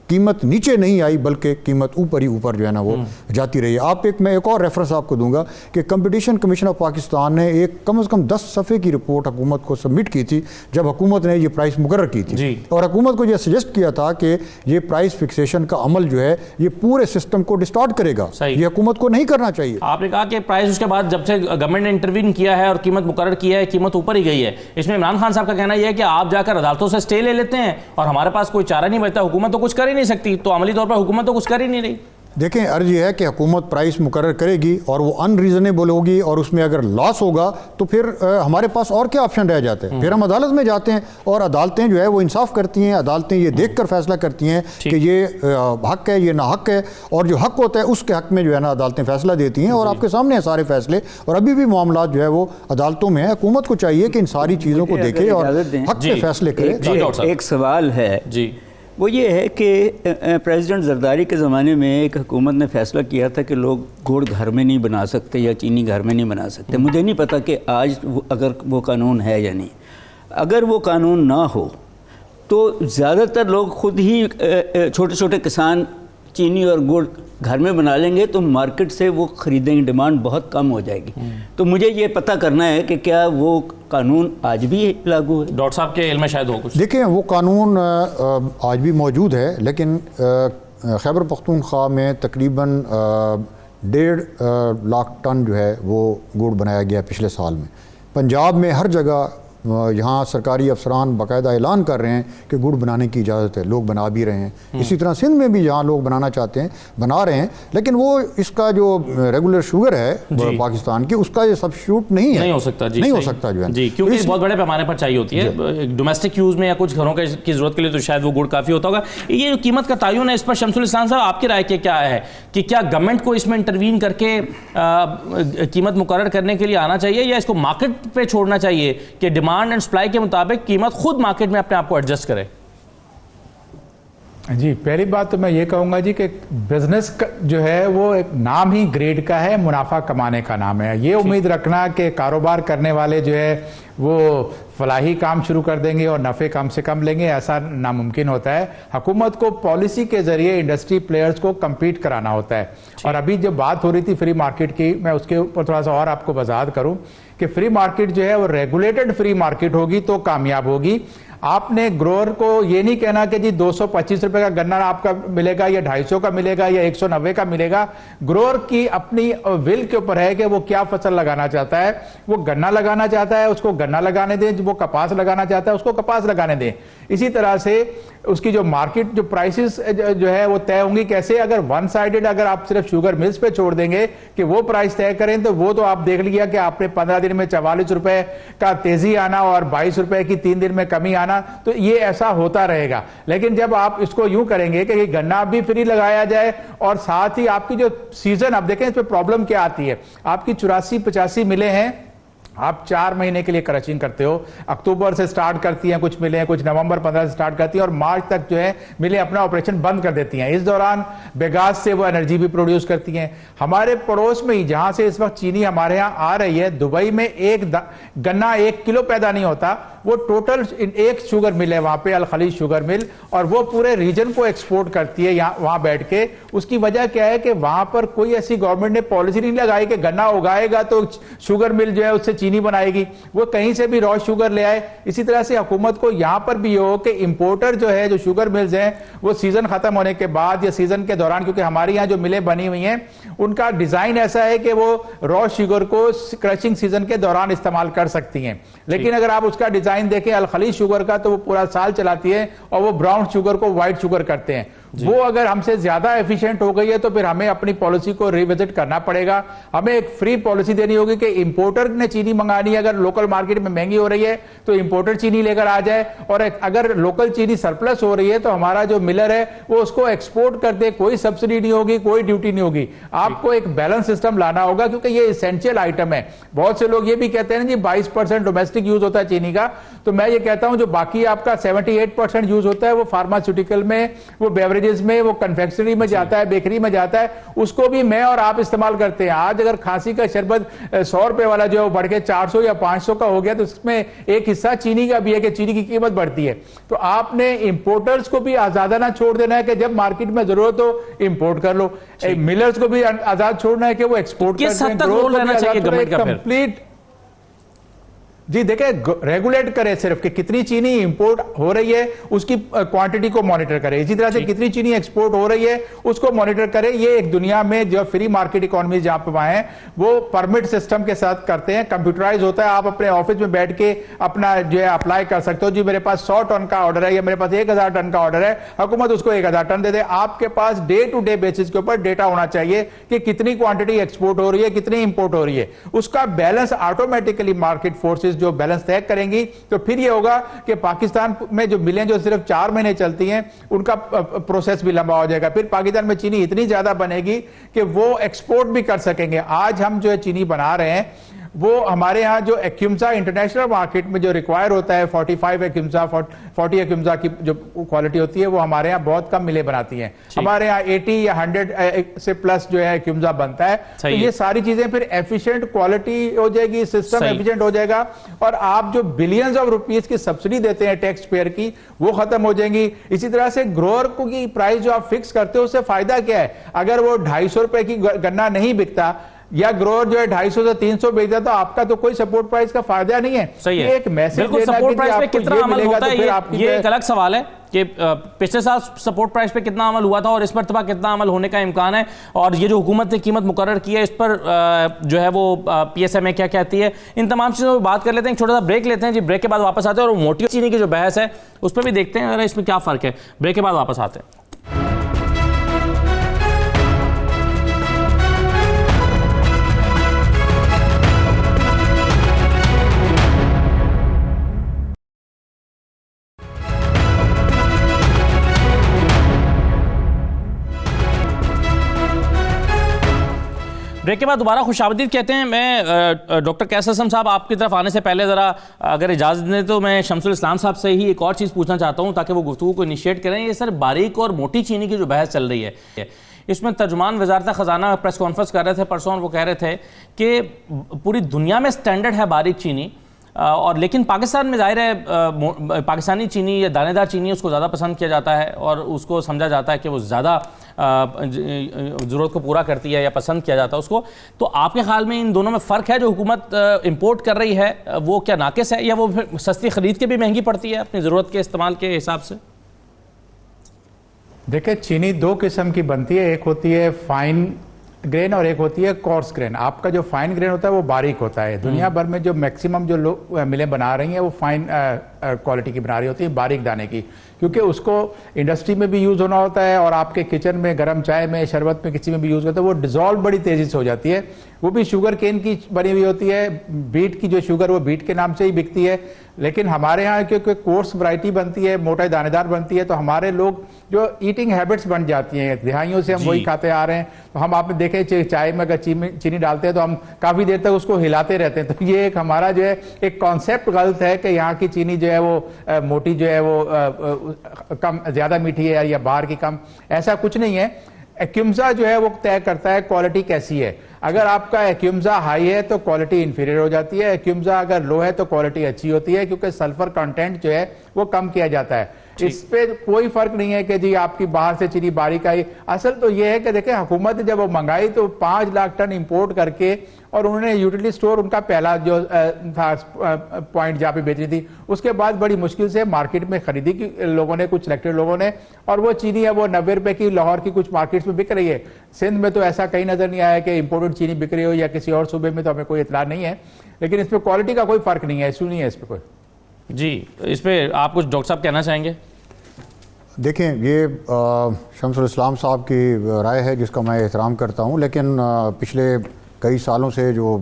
कीमत नीचे नहीं आई बल्कि कीमत ऊपर ही ऊपर जो है ना वो जाती रही है। मैं एक और रेफरेंस आपको दूंगा कि कंपटीशन कमीशन ऑफ पाकिस्तान ने एक कम से कम 10 सफ़े की रिपोर्ट हुकूमत को सबमिट की थी जब हुकूमत ने ये प्राइस मुकर्रर की थी, और हुकूमत को ये सजेस्ट किया था कि ये प्राइस फिक्सेशन का अमल जो है ये पूरे सिस्टम को डिस्टॉर्ट करेगा, ये हुकूमत को नहीं करना चाहिए। आपने कहा कि प्राइस उसके बाद जब से गवर्नमेंट ने इंटरवीन किया है और कीमत मुकर्रर किया है, कीमत ऊपर ही गई है। इसमें इमरान खान साहब का कहना यह है कि आप जाकर अदालतों से स्टे ले लेते हैं और हमारे पास कोई चारा नहीं बचता, हुकूमत तो कुछ कर ही नहीं सकती, तो अमली तौर पर हुकूमत तो कुछ कर ही नहीं रही। देखें, अर्ज ये है कि हुकूमत प्राइस मुकर्रर करेगी और वो अनरीजनेबल होगी, और उसमें अगर लॉस होगा तो फिर हमारे पास और क्या ऑप्शन रह जाते हैं, फिर हम अदालत में जाते हैं और अदालतें जो है वो इंसाफ करती हैं, अदालतें ये देख कर फैसला करती हैं कि ये हक है, ये ना हक है, और जो हक होता है उसके हक में जो है ना अदालतें फैसला देती हैं, और आपके सामने हैं सारे फैसले, और अभी भी मामला जो है वो अदालतों में है। हुकूमत को चाहिए कि इन सारी चीज़ों को देखे और हक पे फैसले करे। एक सवाल है जी, वो ये है कि प्रेसिडेंट जरदारी के ज़माने में एक हुकूमत ने फ़ैसला किया था कि लोग गुड़ घर में नहीं बना सकते या चीनी घर में नहीं बना सकते। मुझे नहीं पता कि आज अगर वो कानून है या नहीं। अगर वो कानून ना हो तो ज़्यादातर लोग खुद ही छोटे छोटे किसान चीनी और गुड़ घर में बना लेंगे, तो मार्केट से वो ख़रीदेंगे, डिमांड बहुत कम हो जाएगी। तो मुझे ये पता करना है कि क्या वो कानून आज भी लागू है। डॉक्टर साहब के इल्म में शायद हो कुछ। देखिए, वो कानून आज भी मौजूद है, लेकिन खैबर पख्तूनख्वा में तकरीबन 1.5 लाख टन जो है वो गुड़ बनाया गया पिछले साल में। पंजाब में हर जगह यहाँ सरकारी अफसरान बाकायदा ऐलान कर रहे हैं कि गुड़ बनाने की इजाज़त है, लोग बना भी रहे हैं। इसी तरह सिंध में भी जहाँ लोग बनाना चाहते हैं बना रहे हैं, लेकिन वो इसका जो रेगुलर शुगर है पाकिस्तान की, उसका ये सब्स्टिट्यूट नहीं है, नहीं हो सकता जी, नहीं हो सकता जो है जी, क्योंकि बहुत बड़े पैमाने पर चाहिए होती है डोमेस्टिक यूज़ में या कुछ घरों की ज़रूरत के लिए, तो शायद वो गुड़ काफ़ी होता होगा। ये कीमत का तयन है, इस पर शमसुल इस्लाम साहब आपकी राय क्या है कि क्या गवर्नमेंट को इसमें इंटरवीन करके कीमत मुकर्रर करने के लिए आना चाहिए, या इसको मार्केट पे छोड़ना चाहिए कि डिमांड एंड सप्लाई के मुताबिक कीमत खुद मार्केट में अपने आप को एडजस्ट करे? जी, पहली बात तो मैं ये कहूँगा जी कि बिजनेस जो है वो एक नाम ही ग्रेड का है, मुनाफा कमाने का नाम है। ये उम्मीद रखना कि कारोबार करने वाले जो है वो फलाही काम शुरू कर देंगे और नफ़े कम से कम लेंगे, ऐसा नामुमकिन होता है। हुकूमत को पॉलिसी के ज़रिए इंडस्ट्री प्लेयर्स को कम्पीट कराना होता है। और अभी जब बात हो रही थी फ्री मार्केट की, मैं उसके ऊपर थोड़ा सा और आपको वजाहत करूँ कि फ्री मार्केट जो है वो रेगुलेटेड फ्री मार्केट होगी तो कामयाब होगी। आपने ग्रोअर को ये नहीं कहना कि जी 225 रुपए का गन्ना आपका मिलेगा या 250 का मिलेगा या 190 का मिलेगा। ग्रोअर की अपनी विल के ऊपर है कि वो क्या फसल लगाना चाहता है। वो गन्ना लगाना चाहता है, उसको गन्ना लगाने दें, वो कपास लगाना चाहता है, उसको कपास लगाने दें। इसी तरह से उसकी जो मार्केट जो प्राइसेस जो है वो तय होंगी कैसे। अगर वन साइडेड अगर आप सिर्फ शुगर मिल्स पे छोड़ देंगे कि वो प्राइस तय करें, तो वो तो आप देख लिया कि आपने 15 दिन में 44 रुपए का तेजी आना और 22 रुपए की 3 दिन में कमी आना, तो ये ऐसा होता रहेगा। लेकिन जब आप इसको यूं करेंगे कि गन्ना भी फ्री लगाया जाए और साथ ही आपकी जो सीजन, आप देखें इस पर प्रॉब्लम क्या आती है। आपकी 84-85 मिले हैं, आप 4 महीने के लिए क्रशिंग करते हो। अक्टूबर से स्टार्ट करती हैं कुछ मिलें, कुछ नवंबर 15 से स्टार्ट करती हैं और मार्च तक जो है मिलें अपना ऑपरेशन बंद कर देती हैं। इस दौरान बेगास से वो एनर्जी भी प्रोड्यूस करती हैं। हमारे पड़ोस में ही जहां से इस वक्त चीनी हमारे यहाँ आ रही है, दुबई में एक गन्ना 1 किलो पैदा नहीं होता। वो टोटल एक शुगर मिल है वहां पे, अल खलीज शुगर मिल, और वो पूरे रीजन को एक्सपोर्ट करती है यहाँ वहां बैठ के। उसकी वजह क्या है कि वहां पर कोई ऐसी गवर्नमेंट ने पॉलिसी नहीं लगाई कि गन्ना उगाएगा तो शुगर मिल जो है उससे चीनी बनाएगी, वो कहीं से भी रॉ शुगर ले आए। इसी तरह से हुकूमत को यहां पर भी हो कि इंपोर्टर जो है, जो शुगर मिल्स हैं, वो सीजन खत्म होने के बाद या सीजन के दौरान, क्योंकि हमारे यहाँ जो मिलें बनी हुई हैं उनका डिजाइन ऐसा है कि वो रॉ शुगर को क्रशिंग सीजन के दौरान इस्तेमाल कर सकती हैं। लेकिन अगर आप उसका डिजाइन देखें अल खलीज शुगर का, तो वो पूरा साल चलाती है और वो ब्राउन शुगर को व्हाइट शुगर करते हैं। वो अगर हमसे ज्यादा एफिशिएंट हो गई है तो फिर हमें अपनी पॉलिसी को रिविजिट करना पड़ेगा। हमें एक फ्री पॉलिसी देनी होगी कि इंपोर्टर ने चीनी मंगानी है, अगर लोकल मार्केट में महंगी हो रही है तो इंपोर्टर चीनी लेकर आ जाए, और अगर लोकल चीनी सरप्लस हो रही है तो हमारा जो मिलर है वो उसको एक्सपोर्ट कर दे, कोई सब्सिडी नहीं होगी, कोई ड्यूटी नहीं होगी। आपको एक बैलेंस सिस्टम लाना होगा क्योंकि ये एसेंशियल आइटम है। बहुत से लोग ये भी कहते हैं ना जी 22% डोमेस्टिक यूज होता है चीनी का, तो मैं ये कहता हूं जो बाकी आपका 78% यूज होता है वो फार्मास्यूटिकल में, वो बेवरेजेस में, वो कन्फेक्शनरी में जाता है, बेकरी में जाता है, उसको भी मैं और आप इस्तेमाल करते हैं। आज अगर खांसी का शरबत 100 रुपए वाला जो है वो बढ़ के 400 या 500 का हो गया तो इसमें एक हिस्सा चीनी का भी है कि चीनी की कीमत बढ़ती है। तो आपने इंपोर्टर्स को भी आजादाना छोड़ देना है कि जब मार्केट में जरूरत हो इंपोर्ट कर लो, मिलर्स को भी आजाद छोड़ना है कि वो एक्सपोर्ट कर कंप्लीट। जी देखिए, रेगुलेट करे सिर्फ कि कितनी चीनी इंपोर्ट हो रही है उसकी क्वांटिटी को मॉनिटर करे, इसी तरह से कितनी चीनी एक्सपोर्ट हो रही है उसको मॉनिटर करे। ये एक दुनिया में जो फ्री मार्केट इकोनॉमी जहां पे वहां है वो परमिट सिस्टम के साथ करते हैं, कंप्यूटराइज होता है। आप अपने ऑफिस में बैठ के अपना जो है अप्लाई कर सकते हो, जी मेरे पास 100 टन का ऑर्डर है या मेरे पास 1000 टन का ऑर्डर है, हुकूमत उसको 1000 टन दे दे। आपके पास डे टू डे बेसिस के ऊपर डेटा होना चाहिए कि कितनी क्वांटिटी एक्सपोर्ट हो रही है, कितनी इंपोर्ट हो रही है, उसका बैलेंस ऑटोमेटिकली मार्केट फोर्सेस जो बैलेंस तय करेंगी। तो फिर ये होगा कि पाकिस्तान में जो मिलें जो सिर्फ 4 महीने चलती हैं उनका प्रोसेस भी लंबा हो जाएगा। फिर पाकिस्तान में चीनी इतनी ज्यादा बनेगी कि वो एक्सपोर्ट भी कर सकेंगे। आज हम जो है चीनी बना रहे हैं वो हमारे यहाँ जो एक्यूम्सा इंटरनेशनल मार्केट में जो रिक्वायर होता है 45 एक्यूम्सा 40 एक्यूम्सा की जो क्वालिटी होती है वो हमारे यहाँ बहुत कम मिलें बनाती हैं। हमारे यहाँ 80 या 100 से प्लस जो है एक्यूम्सा बनता है। तो ये सारी चीजें फिर एफिशिएंट क्वालिटी हो जाएगी, सिस्टम एफिशिएंट हो जाएगा, और आप जो बिलियंस ऑफ रुपीज की सब्सिडी देते हैं टैक्स पेयर की वो खत्म हो जाएंगी। इसी तरह से ग्रोअर की प्राइस जो आप फिक्स करते हो उससे फायदा क्या है? अगर वो 250 रुपए की गन्ना नहीं बिकता या ग्रोअर जो है 250 से 300 बेचता तो आपका तो कोई सपोर्ट प्राइस का फायदा नहीं है। सही है, एक मैसेज बिल्कुल। सपोर्ट प्राइस पे कितना अमल होता है ये एक अलग सवाल है कि पिछले साल सपोर्ट प्राइस पे कितना अमल हुआ था और इस मरतबा कितना अमल होने का इम्कान है, और ये जो हुकूमत ने कीमत मुकर्रर की है इस पर जो है वो PSMA क्या कहती है, इन तमाम चीज़ों पर बात कर लेते हैं। एक छोटा सा ब्रेक लेते हैं जी, ब्रेक के बाद वापस आते हैं और मोटी चीनी की जो बहस है उस पर भी देखते हैं इसमें क्या फ़र्क है। ब्रेक के बाद वापस आते हैं। ब्रेक के बाद दोबारा खुशामदीद कहते हैं। मैं डॉक्टर कैसर असलम साहब आपकी तरफ आने से पहले ज़रा अगर इजाज़त दें तो मैं शमसुल इस्लाम साहब से ही एक और चीज़ पूछना चाहता हूँ ताकि वो गुफ्तगू को इनिशिएट करें। ये सर बारीक और मोटी चीनी की जो बहस चल रही है इसमें तर्जुमान वजारत ख़जाना प्रेस कॉन्फ्रेंस कर रहे थे परसों, और वो कह रहे थे कि पूरी दुनिया में स्टैंडर्ड है बारीक चीनी, और लेकिन पाकिस्तान में ज़ाहिर है पाकिस्तानी चीनी या दानेदार चीनी उसको ज़्यादा पसंद किया जाता है और उसको समझा जाता है कि वो ज़्यादा ज़रूरत को पूरा करती है या पसंद किया जाता है उसको। तो आपके ख्याल में इन दोनों में फ़र्क है? जो हुकूमत इंपोर्ट कर रही है वो क्या नाकिस है या वो फिर सस्ती ख़रीद के भी महंगी पड़ती है अपनी ज़रूरत के इस्तेमाल के हिसाब से? देखिए, चीनी 2 किस्म की बनती है, एक होती है फाइन ग्रेन और एक होती है कोर्स ग्रेन। आपका जो फाइन ग्रेन होता है वो बारीक होता है। दुनिया भर में जो मैक्सिमम जो लोग मिलें बना रही हैं वो फाइन क्वालिटी की बना रही होती है, बारीक दाने की, क्योंकि उसको इंडस्ट्री में भी यूज़ होना होता है और आपके किचन में गर्म चाय में शरबत में किसी में भी यूज़ होता है। वो डिज़ोल्व बड़ी तेज़ी से हो जाती है। वो भी शुगर केन की बनी हुई होती है, बीट की जो शुगर वो बीट के नाम से ही बिकती है। लेकिन हमारे यहाँ क्योंकि कोर्स वैरायटी बनती है, मोटा दानेदार बनती है, तो हमारे लोग जो ईटिंग हैबिट्स बन जाती हैं, दिहाइयों से हम वही खाते आ रहे हैं। तो हम आपने देखे चाय में अगर चीनी डालते हैं तो हम काफ़ी देर तक उसको हिलाते रहते हैं। तो ये एक हमारा जो है एक कॉन्सेप्ट गलत है कि यहाँ की चीनी जो है वो मोटी जो है वो कम ज़्यादा मीठी है या बाहर की कम, ऐसा कुछ नहीं है। एक्यूम्सा जो है वो तय करता है क्वालिटी कैसी है। अगर आपका एक्यूम्सा हाई है तो क्वालिटी इंफीरियर हो जाती है, एक्यूम्सा अगर लो है तो क्वालिटी अच्छी होती है, क्योंकि सल्फर कंटेंट जो है वो कम किया जाता है। इस पे कोई फर्क नहीं है कि जी आपकी बाहर से चीनी बारीक आई। असल तो ये है कि देखें, हुकूमत जब वो मंगाई तो 5 लाख टन इंपोर्ट करके, और उन्होंने यूटिलिटी स्टोर उनका पहला जो था पॉइंट जहाँ पे बेच रही थी, उसके बाद बड़ी मुश्किल से मार्केट में खरीदी की लोगों ने, कुछ सिलेक्टेड लोगों ने, और वो चीनी है वो 90 रुपए की लाहौर की कुछ मार्केट्स में बिक रही है। सिंध में तो ऐसा कहीं नजर नहीं आया कि इंपोर्टेड चीनी बिक रही हो, या किसी और सूबे में तो हमें कोई इतला नहीं है। लेकिन इस पर क्वालिटी का कोई फर्क नहीं है, इशू नहीं है इस पर कोई। जी, इस पर आप कुछ डॉक्टर साहब कहना चाहेंगे? देखें, ये शमसुल इस्लाम साहब की राय है जिसका मैं एहतराम करता हूँ, लेकिन पिछले कई सालों से जो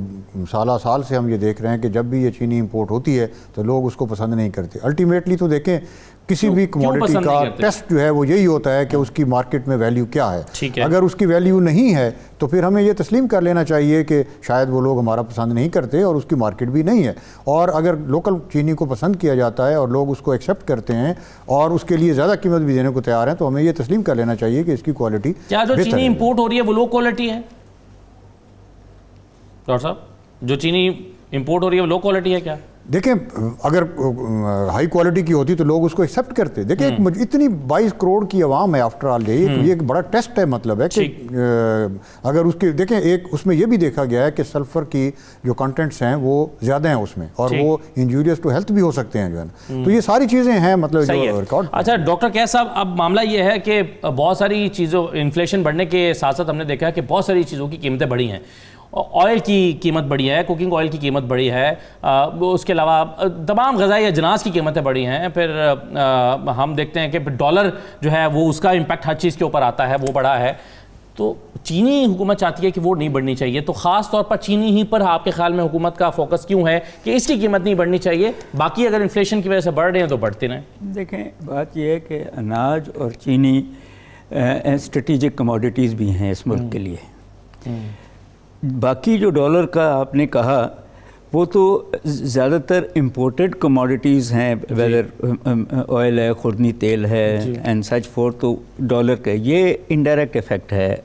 साल से हम ये देख रहे हैं कि जब भी ये चीनी इंपोर्ट होती है तो लोग उसको पसंद नहीं करते। अल्टीमेटली तो देखें, किसी भी कमोडिटी का टेस्ट जो है वो यही होता है कि उसकी मार्केट में वैल्यू क्या है। अगर उसकी वैल्यू नहीं है तो फिर हमें ये तस्लीम कर लेना चाहिए कि शायद वो लोग हमारा पसंद नहीं करते और उसकी मार्केट भी नहीं है। और अगर लोकल चीनी को पसंद किया जाता है और लोग उसको एक्सेप्ट करते हैं और उसके लिए ज़्यादा कीमत भी देने को तैयार हैं, तो हमें ये तस्लीम कर लेना चाहिए कि इसकी क्वालिटी क्या जो चीनी इंपोर्ट हो रही है वो लो क्वालिटी है? डॉक्टर साहब, जो चीनी इंपोर्ट हो रही है वो लो क्वालिटी है क्या? देखें, अगर हाई क्वालिटी की होती तो लोग उसको एक्सेप्ट करते। देखिए, इतनी 22 करोड़ की आवाम है आफ्टर ऑल, ये एक बड़ा टेस्ट है। मतलब है कि अगर उसके देखें, एक उसमें ये भी देखा गया है कि सल्फर की जो कंटेंट्स हैं वो ज़्यादा हैं उसमें, और वो इंजूरियस टू हेल्थ भी हो सकते हैं जो है ना। तो ये सारी चीज़ें हैं, मतलब जो रिकॉर्ड। अच्छा डॉक्टर कैस साहब, अब मामला ये है कि बहुत सारी चीज़ों, इन्फ्लेशन बढ़ने के साथ साथ हमने देखा है कि बहुत सारी चीज़ों की कीमतें बढ़ी हैं। ऑयल की कीमत बढ़ी है, कुकिंग ऑयल की कीमत बढ़ी है, उसके अलावा तमाम ग़िज़ाई अजनास की कीमतें बढ़ी हैं। फिर हम देखते हैं कि डॉलर जो है वो, उसका इम्पैक्ट हर चीज़ के ऊपर आता है, वो बढ़ा है। तो चीनी हुकूमत चाहती है कि वो नहीं बढ़नी चाहिए, तो ख़ास तौर पर चीनी ही पर आपके ख्याल में हुकूमत का फोकस क्यों है कि इसकी कीमत नहीं बढ़नी चाहिए, बाकी अगर इन्फ्लेशन की वजह से बढ़ रहे हैं तो बढ़ते रहें? देखें, बात यह है कि अनाज और चीनी स्ट्रेटिजिक कमोडिटीज़ भी हैं इस मुल्क के लिए। बाकी जो डॉलर का आपने कहा वो तो ज़्यादातर इम्पोर्टेड कमोडिटीज़ हैं, वेदर ऑयल है, खुर्दनी तेल है एंड सच फोर, तो डॉलर का ये इनडायरेक्ट इफ़ेक्ट है।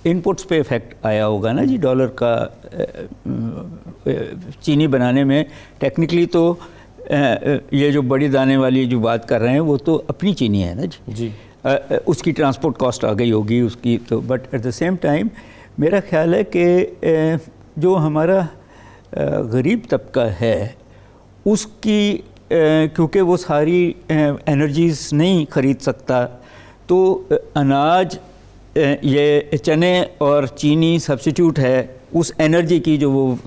इनपुट्स पे इफ़ेक्ट आया होगा ना जी डॉलर का चीनी बनाने में। टेक्निकली तो ये जो बड़ी दाने वाली जो बात कर रहे हैं वो तो अपनी चीनी है ना जी। उसकी ट्रांसपोर्ट कॉस्ट आ गई होगी उसकी तो, but at the same time मेरा ख्याल है कि जो हमारा गरीब तबका है उसकी क्योंकि वो सारी एनर्जीज़ नहीं ख़रीद सकता, तो अनाज, ये चने और चीनी सब्स्टिट्यूट है उस एनर्जी की जो वो,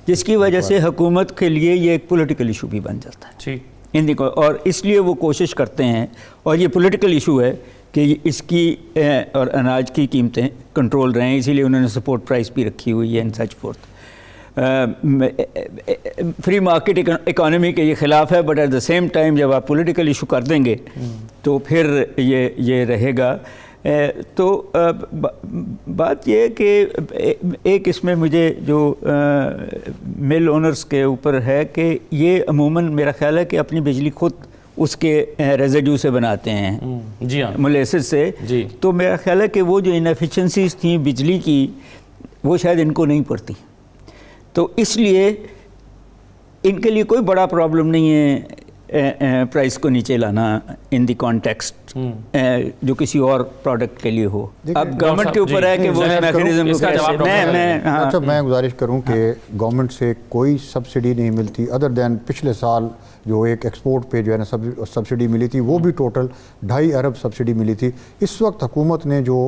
जिसकी वजह से हुकूमत के लिए ये एक पॉलिटिकल इशू भी बन जाता है ठीक हिंदी को, और इसलिए वो कोशिश करते हैं, और ये पॉलिटिकल इशू है कि इसकी और अनाज की कीमतें कंट्रोल रहें, इसीलिए उन्होंने सपोर्ट प्राइस भी रखी हुई है and such fourth. Free market economy के ये ख़िलाफ़ है, but at the same time जब आप पॉलिटिकल इशू कर देंगे तो फिर ये रहेगा। तो बात ये है कि एक इसमें मुझे जो मिल ओनर्स के ऊपर है कि ये अमूमन मेरा ख्याल है कि अपनी बिजली खुद उसके रेजिड्यू से बनाते हैं, जी हाँ, मोलेसिस से जी। तो मेरा ख्याल है कि वो जो इनएफिशिएंसीज थी बिजली की वो शायद इनको नहीं पड़ती, तो इसलिए इनके लिए कोई बड़ा प्रॉब्लम नहीं है प्राइस को नीचे लाना इन द कॉन्टेक्स्ट जो किसी और प्रोडक्ट के लिए हो। अब गवर्नमेंट के ऊपर है कि वो मैकेनिज्म को कैसे। मैं गुजारिश करूं कि गवर्नमेंट से कोई सब्सिडी नहीं मिलती अदर दैन पिछले साल जो एक एक्सपोर्ट पे जो है ना सब्सिडी मिली थी, वो भी टोटल 2.5 अरब सब्सिडी मिली थी। इस वक्त हुकूमत ने जो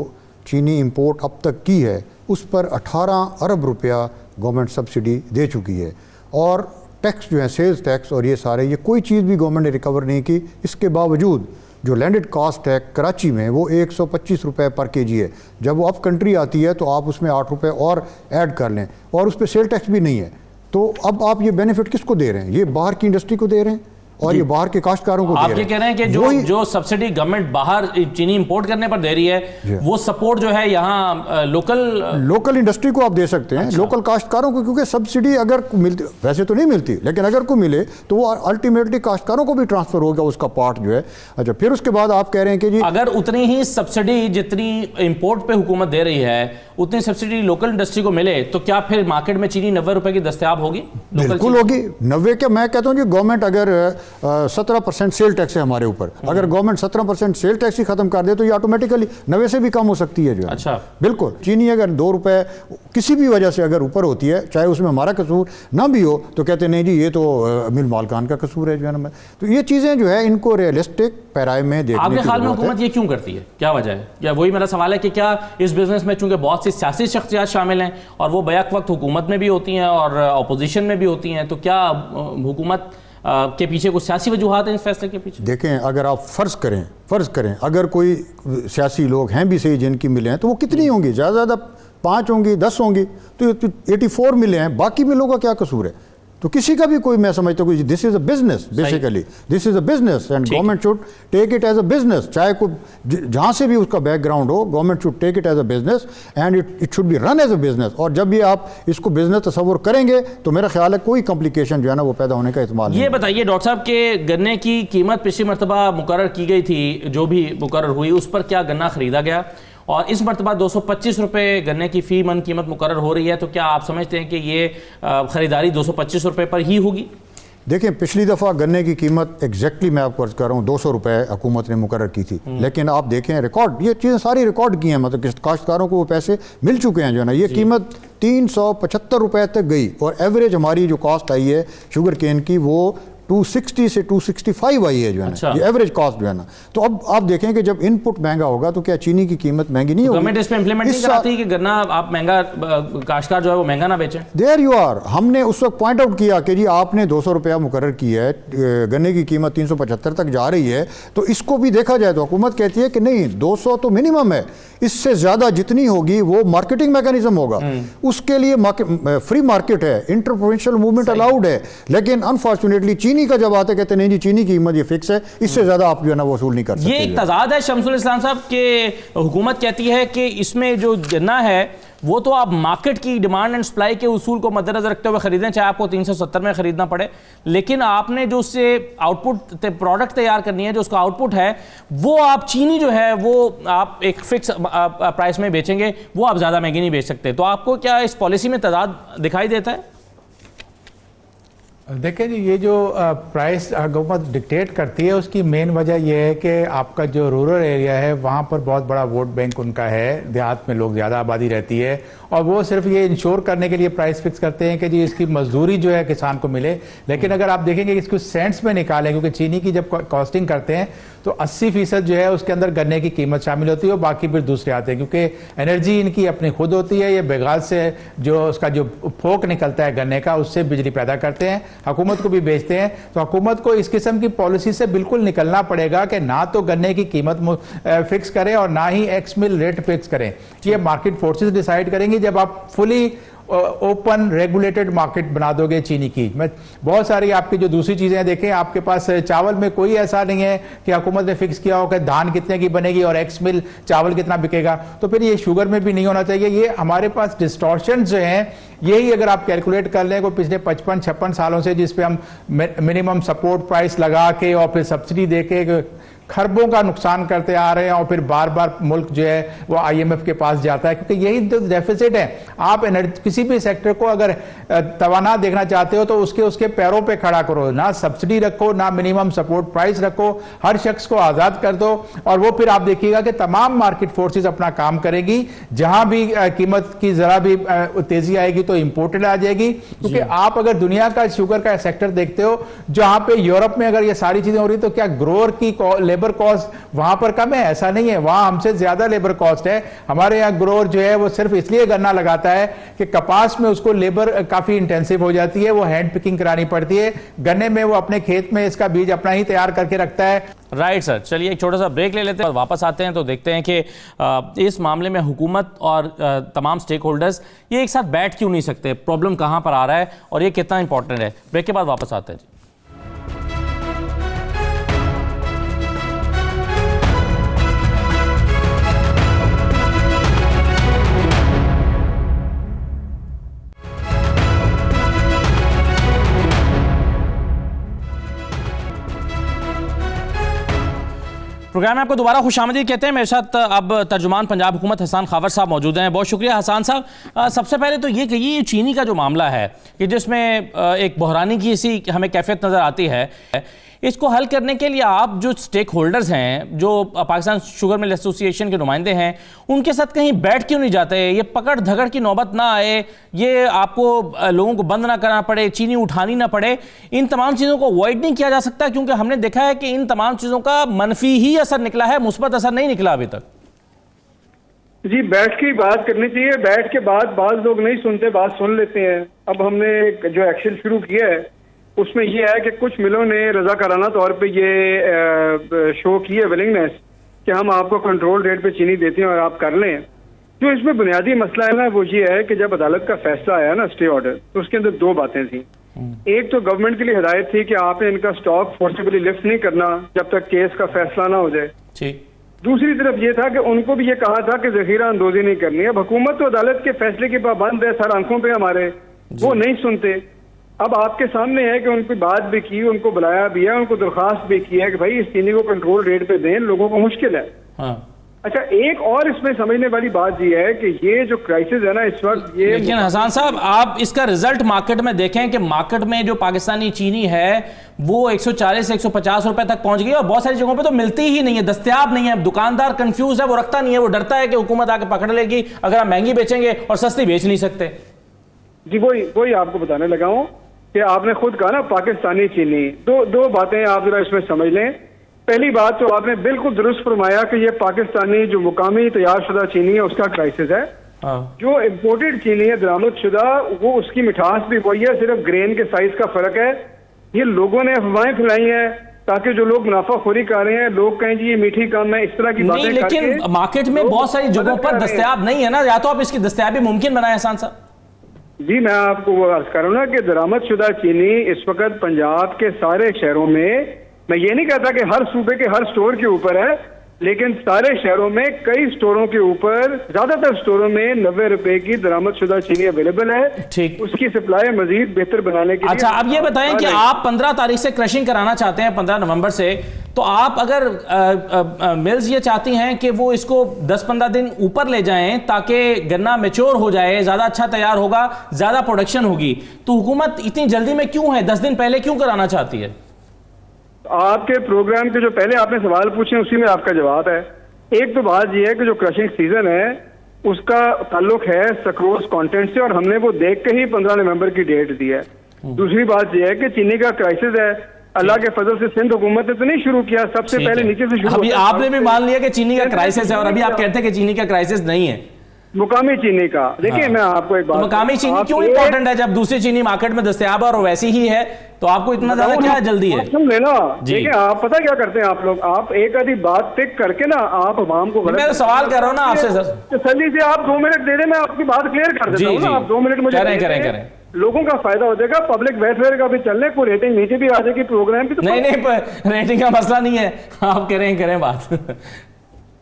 चीनी इंपोर्ट अब तक की है उस पर 18 अरब रुपया गवर्नमेंट सब्सिडी दे चुकी है, और टैक्स जो है सेल्स टैक्स और ये सारे, ये कोई चीज़ भी गवर्नमेंट ने रिकवर नहीं की। इसके बावजूद जो लैंडेड कास्ट है कराची में वो 125 रुपये पर केजी है। जब वो अप कंट्री आती है तो आप उसमें 8 रुपये और ऐड कर लें, और उस पर सेल टैक्स भी नहीं है। तो अब आप ये बेनिफिट किसको दे रहे हैं? ये बाहर की इंडस्ट्री को दे रहे हैं और ये बाहर के काश्तकारों को आप ये कह रहे हैं कि जो सब्सिडी गवर्नमेंट बाहर चीनी इंपोर्ट करने पर दे रही है वो सपोर्ट जो है यहाँ लोकल इंडस्ट्री को आप दे सकते हैं। अच्छा। लोकल काश्तकारों को, क्योंकि सब्सिडी अगर मिलती, वैसे तो नहीं मिलती, लेकिन अगर को मिले तो वो अल्टीमेटली काश्तकारों को भी ट्रांसफर होगा उसका पार्ट जो है। अच्छा, फिर उसके बाद आप कह रहे हैं कि जी अगर उतनी ही सब्सिडी जितनी इंपोर्ट पे हुकूमत दे रही है उतनी सब्सिडी लोकल इंडस्ट्री को मिले तो क्या फिर मार्केट में चीनी 90 रुपए की दस्तयाब होगी? बिल्कुल होगी। 90 क्या, मैं कहता हूँ जी गवर्नमेंट अगर 17% सेल टैक्स है हमारे ऊपर, अगर गवर्नमेंट 17% सेल टैक्स ही खत्म कर दे तो ये ऑटोमेटिकली 90 से भी कम हो सकती है जो है। अच्छा, बिल्कुल। चीनी अगर 2 रुपए किसी भी वजह से अगर ऊपर होती है, चाहे उसमें हमारा कसूर ना भी हो, तो कहते नहीं जी ये तो मिल मालकान का कसूर है जो है ना। तो ये चीज़ें जो है इनको रियलिस्टिक पैराए में देखने की आपके ख्याल में हुकूमत ये क्यों करती है? क्या वजह है? या वही मेरा सवाल है कि क्या इस बिजनेस में चूंकि बहुत सी सियासी शख्सियात शामिल हैं और वो बैक वक्त हुकूमत में भी होती हैं और अपोजिशन में भी होती हैं, तो क्या हुकूमत के पीछे कुछ सियासी वजूहात हैं इस फैसले के पीछे? देखें, अगर आप फ़र्ज़ करें अगर कोई सियासी लोग हैं भी सही जिनकी मिले हैं, तो वो कितनी होंगी? ज़्यादा ज़्यादा 5 होंगी, 10 होंगी, तो 84 मिले हैं, बाकी मिलों का क्या कसूर है? तो किसी का भी कोई, मैं समझता हूँ this is a business, basically this is a business and government should take it as a business. चाहे को जहाँ से भी उसका बैकग्राउंड हो, government should take it as a business and it should be run as a business. और जब भी आप इसको बिजनेस तस्वुर करेंगे तो मेरा ख्याल है कोई कॉम्प्लिकेशन जो है ना वो पैदा होने का एहतमाल नहीं। ये बताइए डॉक्टर साहब के गन्ने की कीमत पिछली मरतबा मुकर्रर की गई थी, जो भी मुकर्रर हुई उस पर क्या गन्ना खरीदा गया, और इस मरतबा 225 रुपये गन्ने की फ़ी मन कीमत मुकर्रर हो रही है, तो क्या आप समझते हैं कि ये ख़रीदारी 225 रुपये पर ही होगी? देखिए, पिछली दफ़ा गन्ने की कीमत एग्जैक्टली मैं आपको अर्ज़ कर रहा हूँ 200 रुपये हुकूमत ने मुकर्रर की थी, लेकिन आप देखें रिकॉर्ड, ये चीज़ें सारी रिकॉर्ड की हैं, मतलब काश्तकारों को वो पैसे मिल चुके हैं जो है ना। ये कीमत 375 रुपये तक गई और एवरेज हमारी जो कॉस्ट आई है शुगर केन की वो 260 से 265 आई है जो है ना, ये एवरेज कॉस्ट जो है ना। तो अब आप देखें कि जब इनपुट महंगा होगा तो क्या चीनी की कीमत महंगी नहीं होगी? गवर्नमेंट इस पे इंप्लीमेंट नहीं कराती कि गन्ना आप महंगा, काश्तकार जो है वो महंगा ना बेचें? देयर यू आर, हमने उस वक्त पॉइंट आउट किया कि जी आपने 200 रुपया मुकर्रर की है, गन्ने की कीमत 375 तक जा रही है, तो इसको भी देखा जाए तो हुकूमत कहती है कि नहीं 200 तो मिनिमम है, इससे ज़्यादा जितनी होगी वो मार्केटिंग मैकेनिज्म होगा, उसके लिए फ्री मार्केट है, इंटरप्रोविंशियल मूवमेंट अलाउड है। लेकिन अनफॉर्चुनेटली चीनी का जब आते कहते नहीं जी चीनी की कीमत ये फिक्स है, इससे ज़्यादा आप जो है ना वसूल नहीं कर सकते। ये एक तजाद है शमसुल इस्लाम साहब के, हुकूमत कहती है कि इसमें जो गन्ना है वो तो आप मार्केट की डिमांड एंड सप्लाई के उसूल को मद्देनजर रखते हुए खरीदें, चाहे आपको 370 में खरीदना पड़े, लेकिन आपने जो उससे आउटपुट प्रोडक्ट तैयार करनी है, जो उसका आउटपुट है, वो आप चीनी जो है वो आप एक फिक्स प्राइस में बेचेंगे, वो आप ज़्यादा महंगी नहीं बेच सकते। तो आपको क्या इस पॉलिसी में तजाद दिखाई देता है? देखिए जी, ये जो प्राइस हुकूमत डिक्टेट करती है उसकी मेन वजह यह है कि आपका जो रूरल एरिया है वहाँ पर बहुत बड़ा वोट बैंक उनका है, देहात में लोग ज़्यादा आबादी रहती है, और वो सिर्फ ये इंश्योर करने के लिए प्राइस फिक्स करते हैं कि जी इसकी मजदूरी जो है किसान को मिले। लेकिन अगर आप देखेंगे कि इसको सेंट्स में निकालें, क्योंकि चीनी की जब कॉस्टिंग करते हैं तो 80% जो है उसके अंदर गन्ने की कीमत शामिल होती है और बाकी फिर दूसरे आते हैं, क्योंकि एनर्जी इनकी अपनी खुद होती है, ये बेगाज से जो उसका जो फोक निकलता है गन्ने का उससे बिजली पैदा करते हैं, हुकूमत को भी बेचते हैं। तो हुकूमत को इस किस्म की पॉलिसी से बिल्कुल निकलना पड़ेगा कि ना तो गन्ने की कीमत फिक्स करें और ना ही एक्स मिल रेट फिक्स करें। ये मार्केट फोर्सेस डिसाइड करेंगे जब आप फुली ओपन रेगुलेटेड मार्केट बना दोगे चीनी की। मैं बहुत सारी आपकी जो दूसरी चीजें देखें, आपके पास चावल में कोई ऐसा नहीं है कि हुकूमत ने फिक्स किया हो कि धान कितने की बनेगी और एक्स मिल चावल कितना बिकेगा, तो फिर ये शुगर में भी नहीं होना चाहिए। ये हमारे पास डिस्टॉर्शन जो हैं, यही अगर आप कैलकुलेट कर लें को पिछले 55-56 सालों से, जिस पे हम मिनिमम सपोर्ट प्राइस लगा के और फिर सब्सिडी दे के खरबों का नुकसान करते आ रहे हैं, और फिर बार बार मुल्क जो है वो IMF के पास जाता है, क्योंकि यही तो डेफिसिट है। आप किसी भी सेक्टर को अगर तवाना देखना चाहते हो तो उसके पैरों पे खड़ा करो, ना सब्सिडी रखो, ना मिनिमम सपोर्ट प्राइस रखो, हर शख्स को आज़ाद कर दो, और वो फिर आप देखिएगा कि तमाम मार्केट फोर्सेस अपना काम करेगी। जहां भी कीमत की जरा भी तेजी आएगी तो इंपोर्टेड आ जाएगी, क्योंकि आप अगर दुनिया का शुगर का सेक्टर देखते हो, जहां पे यूरोप में अगर ये सारी चीजें हो रही तो क्या ग्रोअर की लेबर कॉस्ट वहां पर कम है? ऐसा नहीं है, वहां हमसे ज्यादा लेबर कॉस्ट है। हमारे यहाँ ग्रोअर जो है वो सिर्फ इसलिए गन्ना लगाता है कि कपास में उसको लेबर काफी इंटेंसिव हो जाती है, वो हैंड पिकिंग करानी पड़ती है। गन्ने में वो अपने खेत में इसका बीज अपना ही तैयार करके रखता है। राइट सर, चलिए एक छोटा सा ब्रेक ले लेते हैं और वापस आते हैं तो देखते हैं कि इस मामले में हुकूमत और तमाम स्टेक होल्डर्स ये एक साथ बैठ क्यों नहीं सकते, प्रॉब्लम कहाँ पर आ रहा है और ये कितना इंपॉर्टेंट है। ब्रेक के बाद वापस आते हैं जी। प्रोग्राम में आपको दोबारा खुशामदीद कहते हैं। मेरे साथ अब तर्जुमान पंजाब हुकूमत हसन खावर साहब मौजूद हैं। बहुत शुक्रिया हसन साहब। सबसे पहले तो ये कहिए, चीनी का जो मामला है कि जिसमें एक बहरानी की सी हमें कैफियत नज़र आती है, इसको हल करने के लिए आप जो स्टेक होल्डर्स हैं, जो पाकिस्तान शुगर मिल एसोसिएशन के नुमाइंदे हैं, उनके साथ कहीं बैठ क्यों नहीं जाते? ये पकड़ धकड़ की नौबत ना आए, ये आपको लोगों को बंद ना करना पड़े, चीनी उठानी ना पड़े, इन तमाम चीज़ों को अवॉइड नहीं किया जा सकता? क्योंकि हमने देखा है कि इन तमाम चीज़ों का मनफी ही असर निकला है, मुस्बत असर नहीं निकला अभी तक। जी, बैठ के बात करनी चाहिए। बैठ के बात बाज लोग नहीं सुनते, बात सुन लेते हैं। अब हमने जो एक्शन शुरू किया है उसमें ये है कि कुछ मिलों ने रजाकाराना तौर पे ये शो की है विलिंगनेस कि हम आपको कंट्रोल रेट पे चीनी देते हैं और आप कर लें। जो इसमें बुनियादी मसला है ना वो ये है कि जब अदालत का फैसला आया ना स्टे ऑर्डर, तो उसके अंदर दो बातें थी। एक तो गवर्नमेंट के लिए हिदायत थी कि आपने इनका स्टॉक फोर्सिबली लिफ्ट नहीं करना जब तक केस का फैसला ना हो जाए। दूसरी तरफ ये था कि उनको भी ये कहा था कि जखीरा अंदोजी नहीं करनी है। अब हुकूमत तो अदालत के फैसले की पाबंद है, सर आंखों पे हमारे, वो नहीं सुनते। अब आपके सामने है कि उनकी बात भी की, उनको बुलाया भी है, उनको दरख्वास्त भी की है कि भाई इस चीनी को कंट्रोल रेट पे दें, लोगों को मुश्किल है। अच्छा, एक और इसमें समझने वाली बात ये है कि ये जो क्राइसिस है ना इस वक्त, ये लेकिन हसन साहब आप इसका रिजल्ट मार्केट में देखें कि मार्केट में जो पाकिस्तानी चीनी है वो 140-150 रुपए तक पहुंच गई और बहुत सारी जगहों पे तो मिलती ही नहीं है, दस्तयाब नहीं है। दुकानदार कंफ्यूज है, वो रखता नहीं है, वो डरता है कि हुकूमत आके पकड़ लेगी अगर आप महंगी बेचेंगे और सस्ती बेच नहीं सकते। जी वही आपको बताने लगा हूं कि आपने खुद कहा ना पाकिस्तानी चीनी, दो बातें आप जरा इसमें समझ लें। पहली बात तो आपने बिल्कुल दुरुस्त फरमाया कि ये पाकिस्तानी जो मुकामी तैयारशुदा चीनी है उसका क्राइसिस है। जो इम्पोर्टेड चीनी है दरामदशुदा, वो उसकी मिठास भी वही है, सिर्फ ग्रेन के साइज का फर्क है। ये लोगों ने अफवाहें फैलाई हैं ताकि जो लोग मुनाफाखोरी कर रहे हैं लोग कहें जी ये मीठी कम है, इस तरह की बातें नहीं, लेकिन मार्केट में बहुत सारी जगहों पर दस्तयाब नहीं है ना, या तो आप इसकी दस्तयाबी मुमकिन बनाए हसन साहब। जी मैं आपको वो अर्ज करूँ ना कि दरामदशुदा चीनी इस वक्त पंजाब के सारे शहरों में, मैं ये नहीं कहता कि हर सूबे के हर स्टोर के ऊपर है, लेकिन सारे शहरों में कई स्टोरों के ऊपर, ज्यादातर स्टोरों में 90 रुपए की दरामदशुदा चीनी अवेलेबल है। ठीक, उसकी सप्लाई मजीद बेहतर बनाने के अच्छा, अब ये बताएं कि आप 15 तारीख से क्रशिंग कराना चाहते हैं, 15 नवंबर से, तो आप अगर मिल्स ये चाहती हैं कि वो इसको 10-15 दिन ऊपर ले जाएं ताकि गन्ना मैच्योर हो जाए, ज्यादा अच्छा तैयार होगा, ज्यादा प्रोडक्शन होगी, तो हुकूमत इतनी जल्दी में क्यों है, 10 दिन पहले क्यों कराना चाहती है? आपके प्रोग्राम के जो पहले आपने सवाल पूछे उसी में आपका जवाब है। एक तो बात यह है कि जो क्रशिंग सीजन है उसका ताल्लुक है सक्रोज कंटेंट से, और हमने वो देख के ही 15 नवंबर की डेट दी है। दूसरी बात यह है कि चीनी का क्राइसिस है, अल्लाह के फजल से सिंध हुकूमत ने तो नहीं शुरू किया, सबसे पहले नीचे से शुरू। अभी आपने भी मान लिया कि चीनी का क्राइसिस है और अभी आप कहते हैं कि चीनी का क्राइसिस नहीं है, मुकामी चीनी का। देखिए मैं आपको एक बात, मुकामी चीनी क्यों इंपॉर्टेंट है जब दूसरी चीनी मार्केट में दस्तयाब है और वैसी ही है, तो आपको इतना ज्यादा क्या जल्दी है? सुन लेना, देखिए आप पता क्या करते हैं आप लोग, आप एक आधी बात टिक करके ना आप आवाम को, मैं तो सवाल कर रहा हूँ ना आपसे सर, तसल्ली से आप 2 मिनट दे दें, मैं आपकी बात क्लियर कर देता हूँ ना। आप 2 मिनट मुझे करें, लोगों का फायदा हो जाएगा, पब्लिक वेलफेयर का भी चलने को, रेटिंग नीचे भी आ जाएगी प्रोग्राम की। तो नहीं रेटिंग का मसला नहीं है, आप करें बात।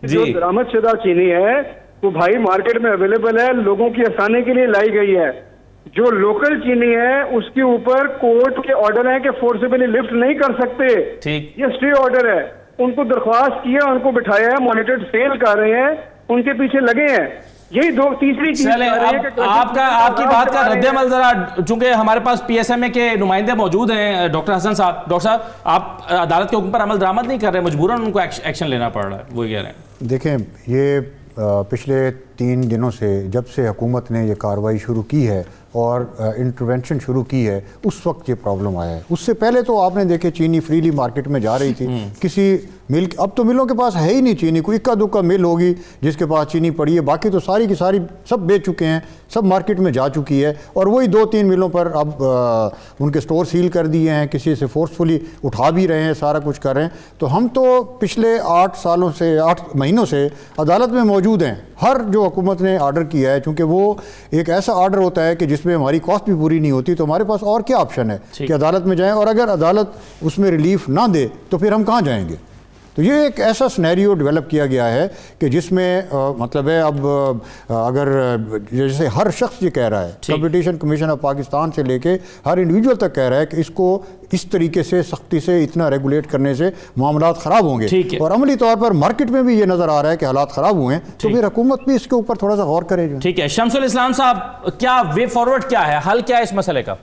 जो दरामदशुदा चीनी है वो भाई मार्केट में अवेलेबल है, लोगों की आसानी के लिए लाई गई है। जो लोकल चीनी है उसके ऊपर कोर्ट के ऑर्डर है कि फोर्सिबली लिफ्ट नहीं कर सकते, ठीक, ये स्टे ऑर्डर है। उनको दरख्वास्त किया, उनको बिठाया है, मॉनिटर्ड सेल कर रहे हैं, उनके पीछे लगे हैं। यही तीसरी चीज आपकी बात का रद्द-ए-अमल जरा, चूंकि हमारे पास पीएसएमए के नुमाइंदे मौजूद हैं, डॉक्टर हसन साहब। डॉक्टर साहब, आप अदालत के हुक्म पर अमल दरामद नहीं कर रहे, मजबूरन उनको एक्शन लेना पड़ रहा है, वो कह रहे हैं। देखें, ये पिछले 3 दिनों से जब से हुकूमत ने ये कार्रवाई शुरू की है और इंटरवेंशन शुरू की है, उस वक्त ये प्रॉब्लम आया है। उससे पहले तो आपने देखे चीनी फ्रीली मार्केट में जा रही थी, किसी मिल, अब तो मिलों के पास है ही नहीं चीनी, कोई इक्का दुक्का मिल होगी जिसके पास चीनी पड़ी है, बाकी तो सारी की सारी सब बेच चुके हैं, सब मार्केट में जा चुकी है। और वही 2-3 मिलों पर अब उनके स्टोर सील कर दिए हैं, किसी से फोर्सफुली उठा भी रहे हैं, सारा कुछ कर रहे हैं। तो हम तो पिछले 8 महीनों से अदालत में मौजूद हैं। हर जो हुकूमत ने ऑर्डर किया है, चूँकि वो एक ऐसा ऑर्डर होता है कि जिसमें हमारी कॉस्ट भी पूरी नहीं होती, तो हमारे पास और क्या ऑप्शन है कि अदालत में जाएं, और अगर अदालत उसमें रिलीफ ना दे तो फिर हम कहाँ जाएंगे। तो ये एक ऐसा सिनेरियो डेवलप किया गया है कि जिसमें मतलब है, अब अगर जैसे हर शख्स ये कह रहा है, कंपटीशन कमीशन ऑफ पाकिस्तान से लेके हर इंडिविजुअल तक कह रहा है कि इसको इस तरीके से सख्ती से इतना रेगुलेट करने से मामलात ख़राब होंगे, और अमली तौर पर मार्केट में भी ये नज़र आ रहा है कि हालात ख़राब हुए हैं, तो फिर हुकूमत भी इसके ऊपर थोड़ा सा गौर करे। ठीक है, शमसुल इस्लाम साहब, क्या वे फॉरवर्ड क्या है, हल क्या है इस मसले का?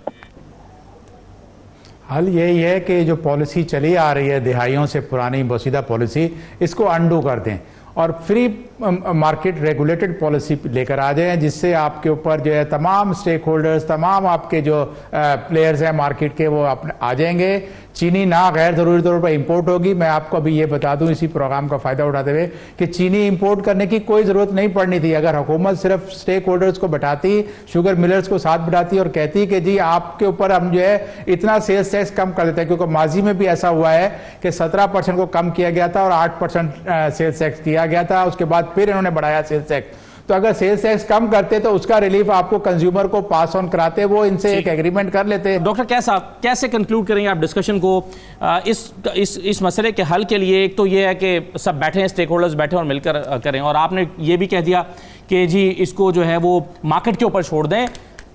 हल यही है कि जो पॉलिसी चली आ रही है दिहाइयों से पुरानी बोसीदा पॉलिसी, इसको अंडू कर दें और फ्री मार्केट रेगुलेटेड पॉलिसी लेकर आ जाएं, जिससे आपके ऊपर जो है तमाम स्टेक होल्डर्स, तमाम आपके जो प्लेयर्स हैं मार्केट के, वो अपने आ जाएंगे। चीनी ना गैर ज़रूरी तौर पर इंपोर्ट होगी। मैं आपको अभी ये बता दूं इसी प्रोग्राम का फ़ायदा उठाते हुए कि चीनी इंपोर्ट करने की कोई ज़रूरत नहीं पड़नी थी। अगर हुकूमत सिर्फ स्टेक होल्डर्स को बैठाती, शुगर मिलर्स को साथ बैठाती और कहती कि जी आपके ऊपर हम जो है इतना सेल्स टैक्स कम कर देते हैं, क्योंकि माजी में भी ऐसा हुआ है कि 17% को कम किया गया था और 8% सेल्स टैक्स किया गया था, उसके बाद फिर इन्होंने बढ़ाया सेल्स टैक्स। तो अगर सेल्स टैक्स कम करते तो उसका रिलीफ आपको कंज्यूमर को पास ऑन कराते, वो इनसे एक एग्रीमेंट कर लेते। डॉक्टर कैसे कंक्लूड करेंगे आप डिस्कशन को इस मसले के हल के लिए? एक तो ये है कि सब बैठे हैं, स्टेक होल्डर्स बैठे और मिलकर करें, और आपने ये भी कह दिया कि जी इसको जो है वो मार्केट के ऊपर छोड़ दें।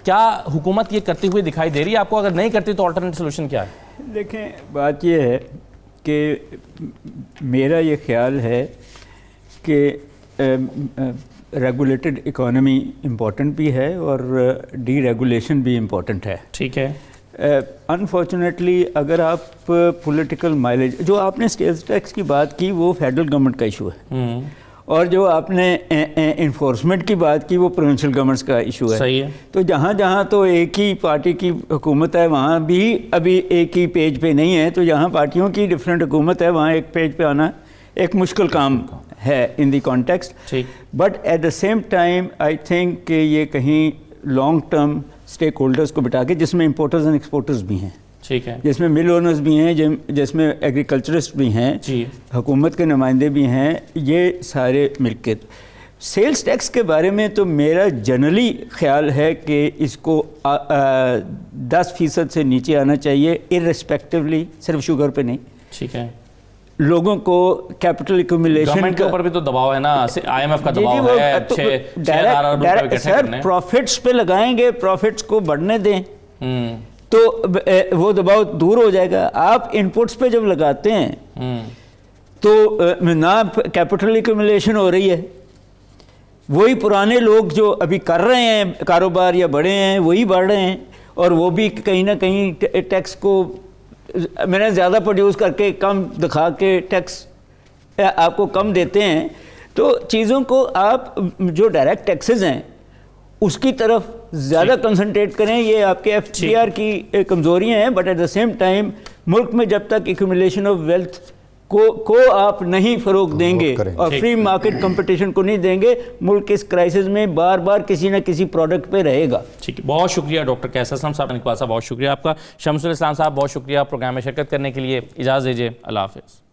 क्या हुकूमत ये करती हुई दिखाई दे रही है आपको? अगर नहीं करती तो अल्टरनेट सोल्यूशन क्या है? देखें, बात ये है कि मेरा ये ख्याल है कि रेगुलेटेड इकोनॉमी इम्पॉर्टेंट भी है और डीरेगुलेशन भी इम्पॉर्टेंट है। ठीक है। अनफॉर्चुनेटली अगर आप पॉलिटिकल माइलेज, जो आपने सेल्स टैक्स की बात की वो फेडरल गवर्नमेंट का इशू है, और जो आपने इन्फोर्समेंट की बात की वो प्रोविंशियल गवर्नमेंट्स का इशू है। सही है। तो जहाँ तो एक ही पार्टी की हुकूमत है वहाँ भी अभी एक ही पेज पे नहीं है। तो जहाँ पार्टियों की डिफरेंट हुकूमत है वहाँ एक पेज पे आना एक मुश्किल काम है इन दी कॉन्टेक्स्ट। ठीक। But at the same time I think कि ये कहीं लॉन्ग टर्म स्टेक होल्डर्स को बिठा के, जिसमें इंपोर्टर्स एंड एक्सपोर्टर्स भी हैं, ठीक है, जिसमें मिल ओनर्स भी हैं, जिसमें एग्रीकल्चरिस्ट भी हैं, जी, हुकूमत हुकूमत के नुमाइंदे भी हैं, ये सारे मिलकर। सेल्स टैक्स के बारे में तो मेरा जनरली ख्याल है कि इसको 10% से नीचे आना चाहिए, इर्रेस्पेक्टिवली, सिर्फ शुगर पे नहीं। ठीक है। लोगों को कैपिटल एक्यूमुलेशन के ऊपर भी तो दबाव है ना, IMF का दबाव है, तो सर प्रॉफिट्स पे लगाएंगे, प्रॉफिट्स को बढ़ने दें तो वो दबाव दूर हो जाएगा। आप इनपुट्स पे जब लगाते हैं तो ना कैपिटल एक्यूमुलेशन हो रही है, वही पुराने लोग जो अभी कर रहे हैं कारोबार या बड़े हैं वही बढ़ रहे हैं, और वो भी कहीं ना कहीं टैक्स को मैंने ज़्यादा प्रोड्यूस करके कम दिखा के टैक्स आपको कम देते हैं। तो चीज़ों को आप जो डायरेक्ट टैक्सेस हैं उसकी तरफ ज़्यादा कंसंट्रेट करें। ये आपके FTR की कमज़ोरियाँ हैं, but at the same time मुल्क में जब तक एक्यूमुलेशन ऑफ वेल्थ को आप नहीं फ़रोग देंगे और फ्री मार्केट कंपटीशन को नहीं देंगे, मुल्क इस क्राइसिस में बार बार किसी न किसी प्रोडक्ट पे रहेगा। ठीक है, बहुत शुक्रिया डॉक्टर कैसर असलम साहब, इकबाल साहब बहुत शुक्रिया आपका, शमसुल इस्लाम साहब बहुत शुक्रिया प्रोग्राम में शिरकत करने के लिए। इजाज़त दीजिए, अल्लाह हाफ़िज़।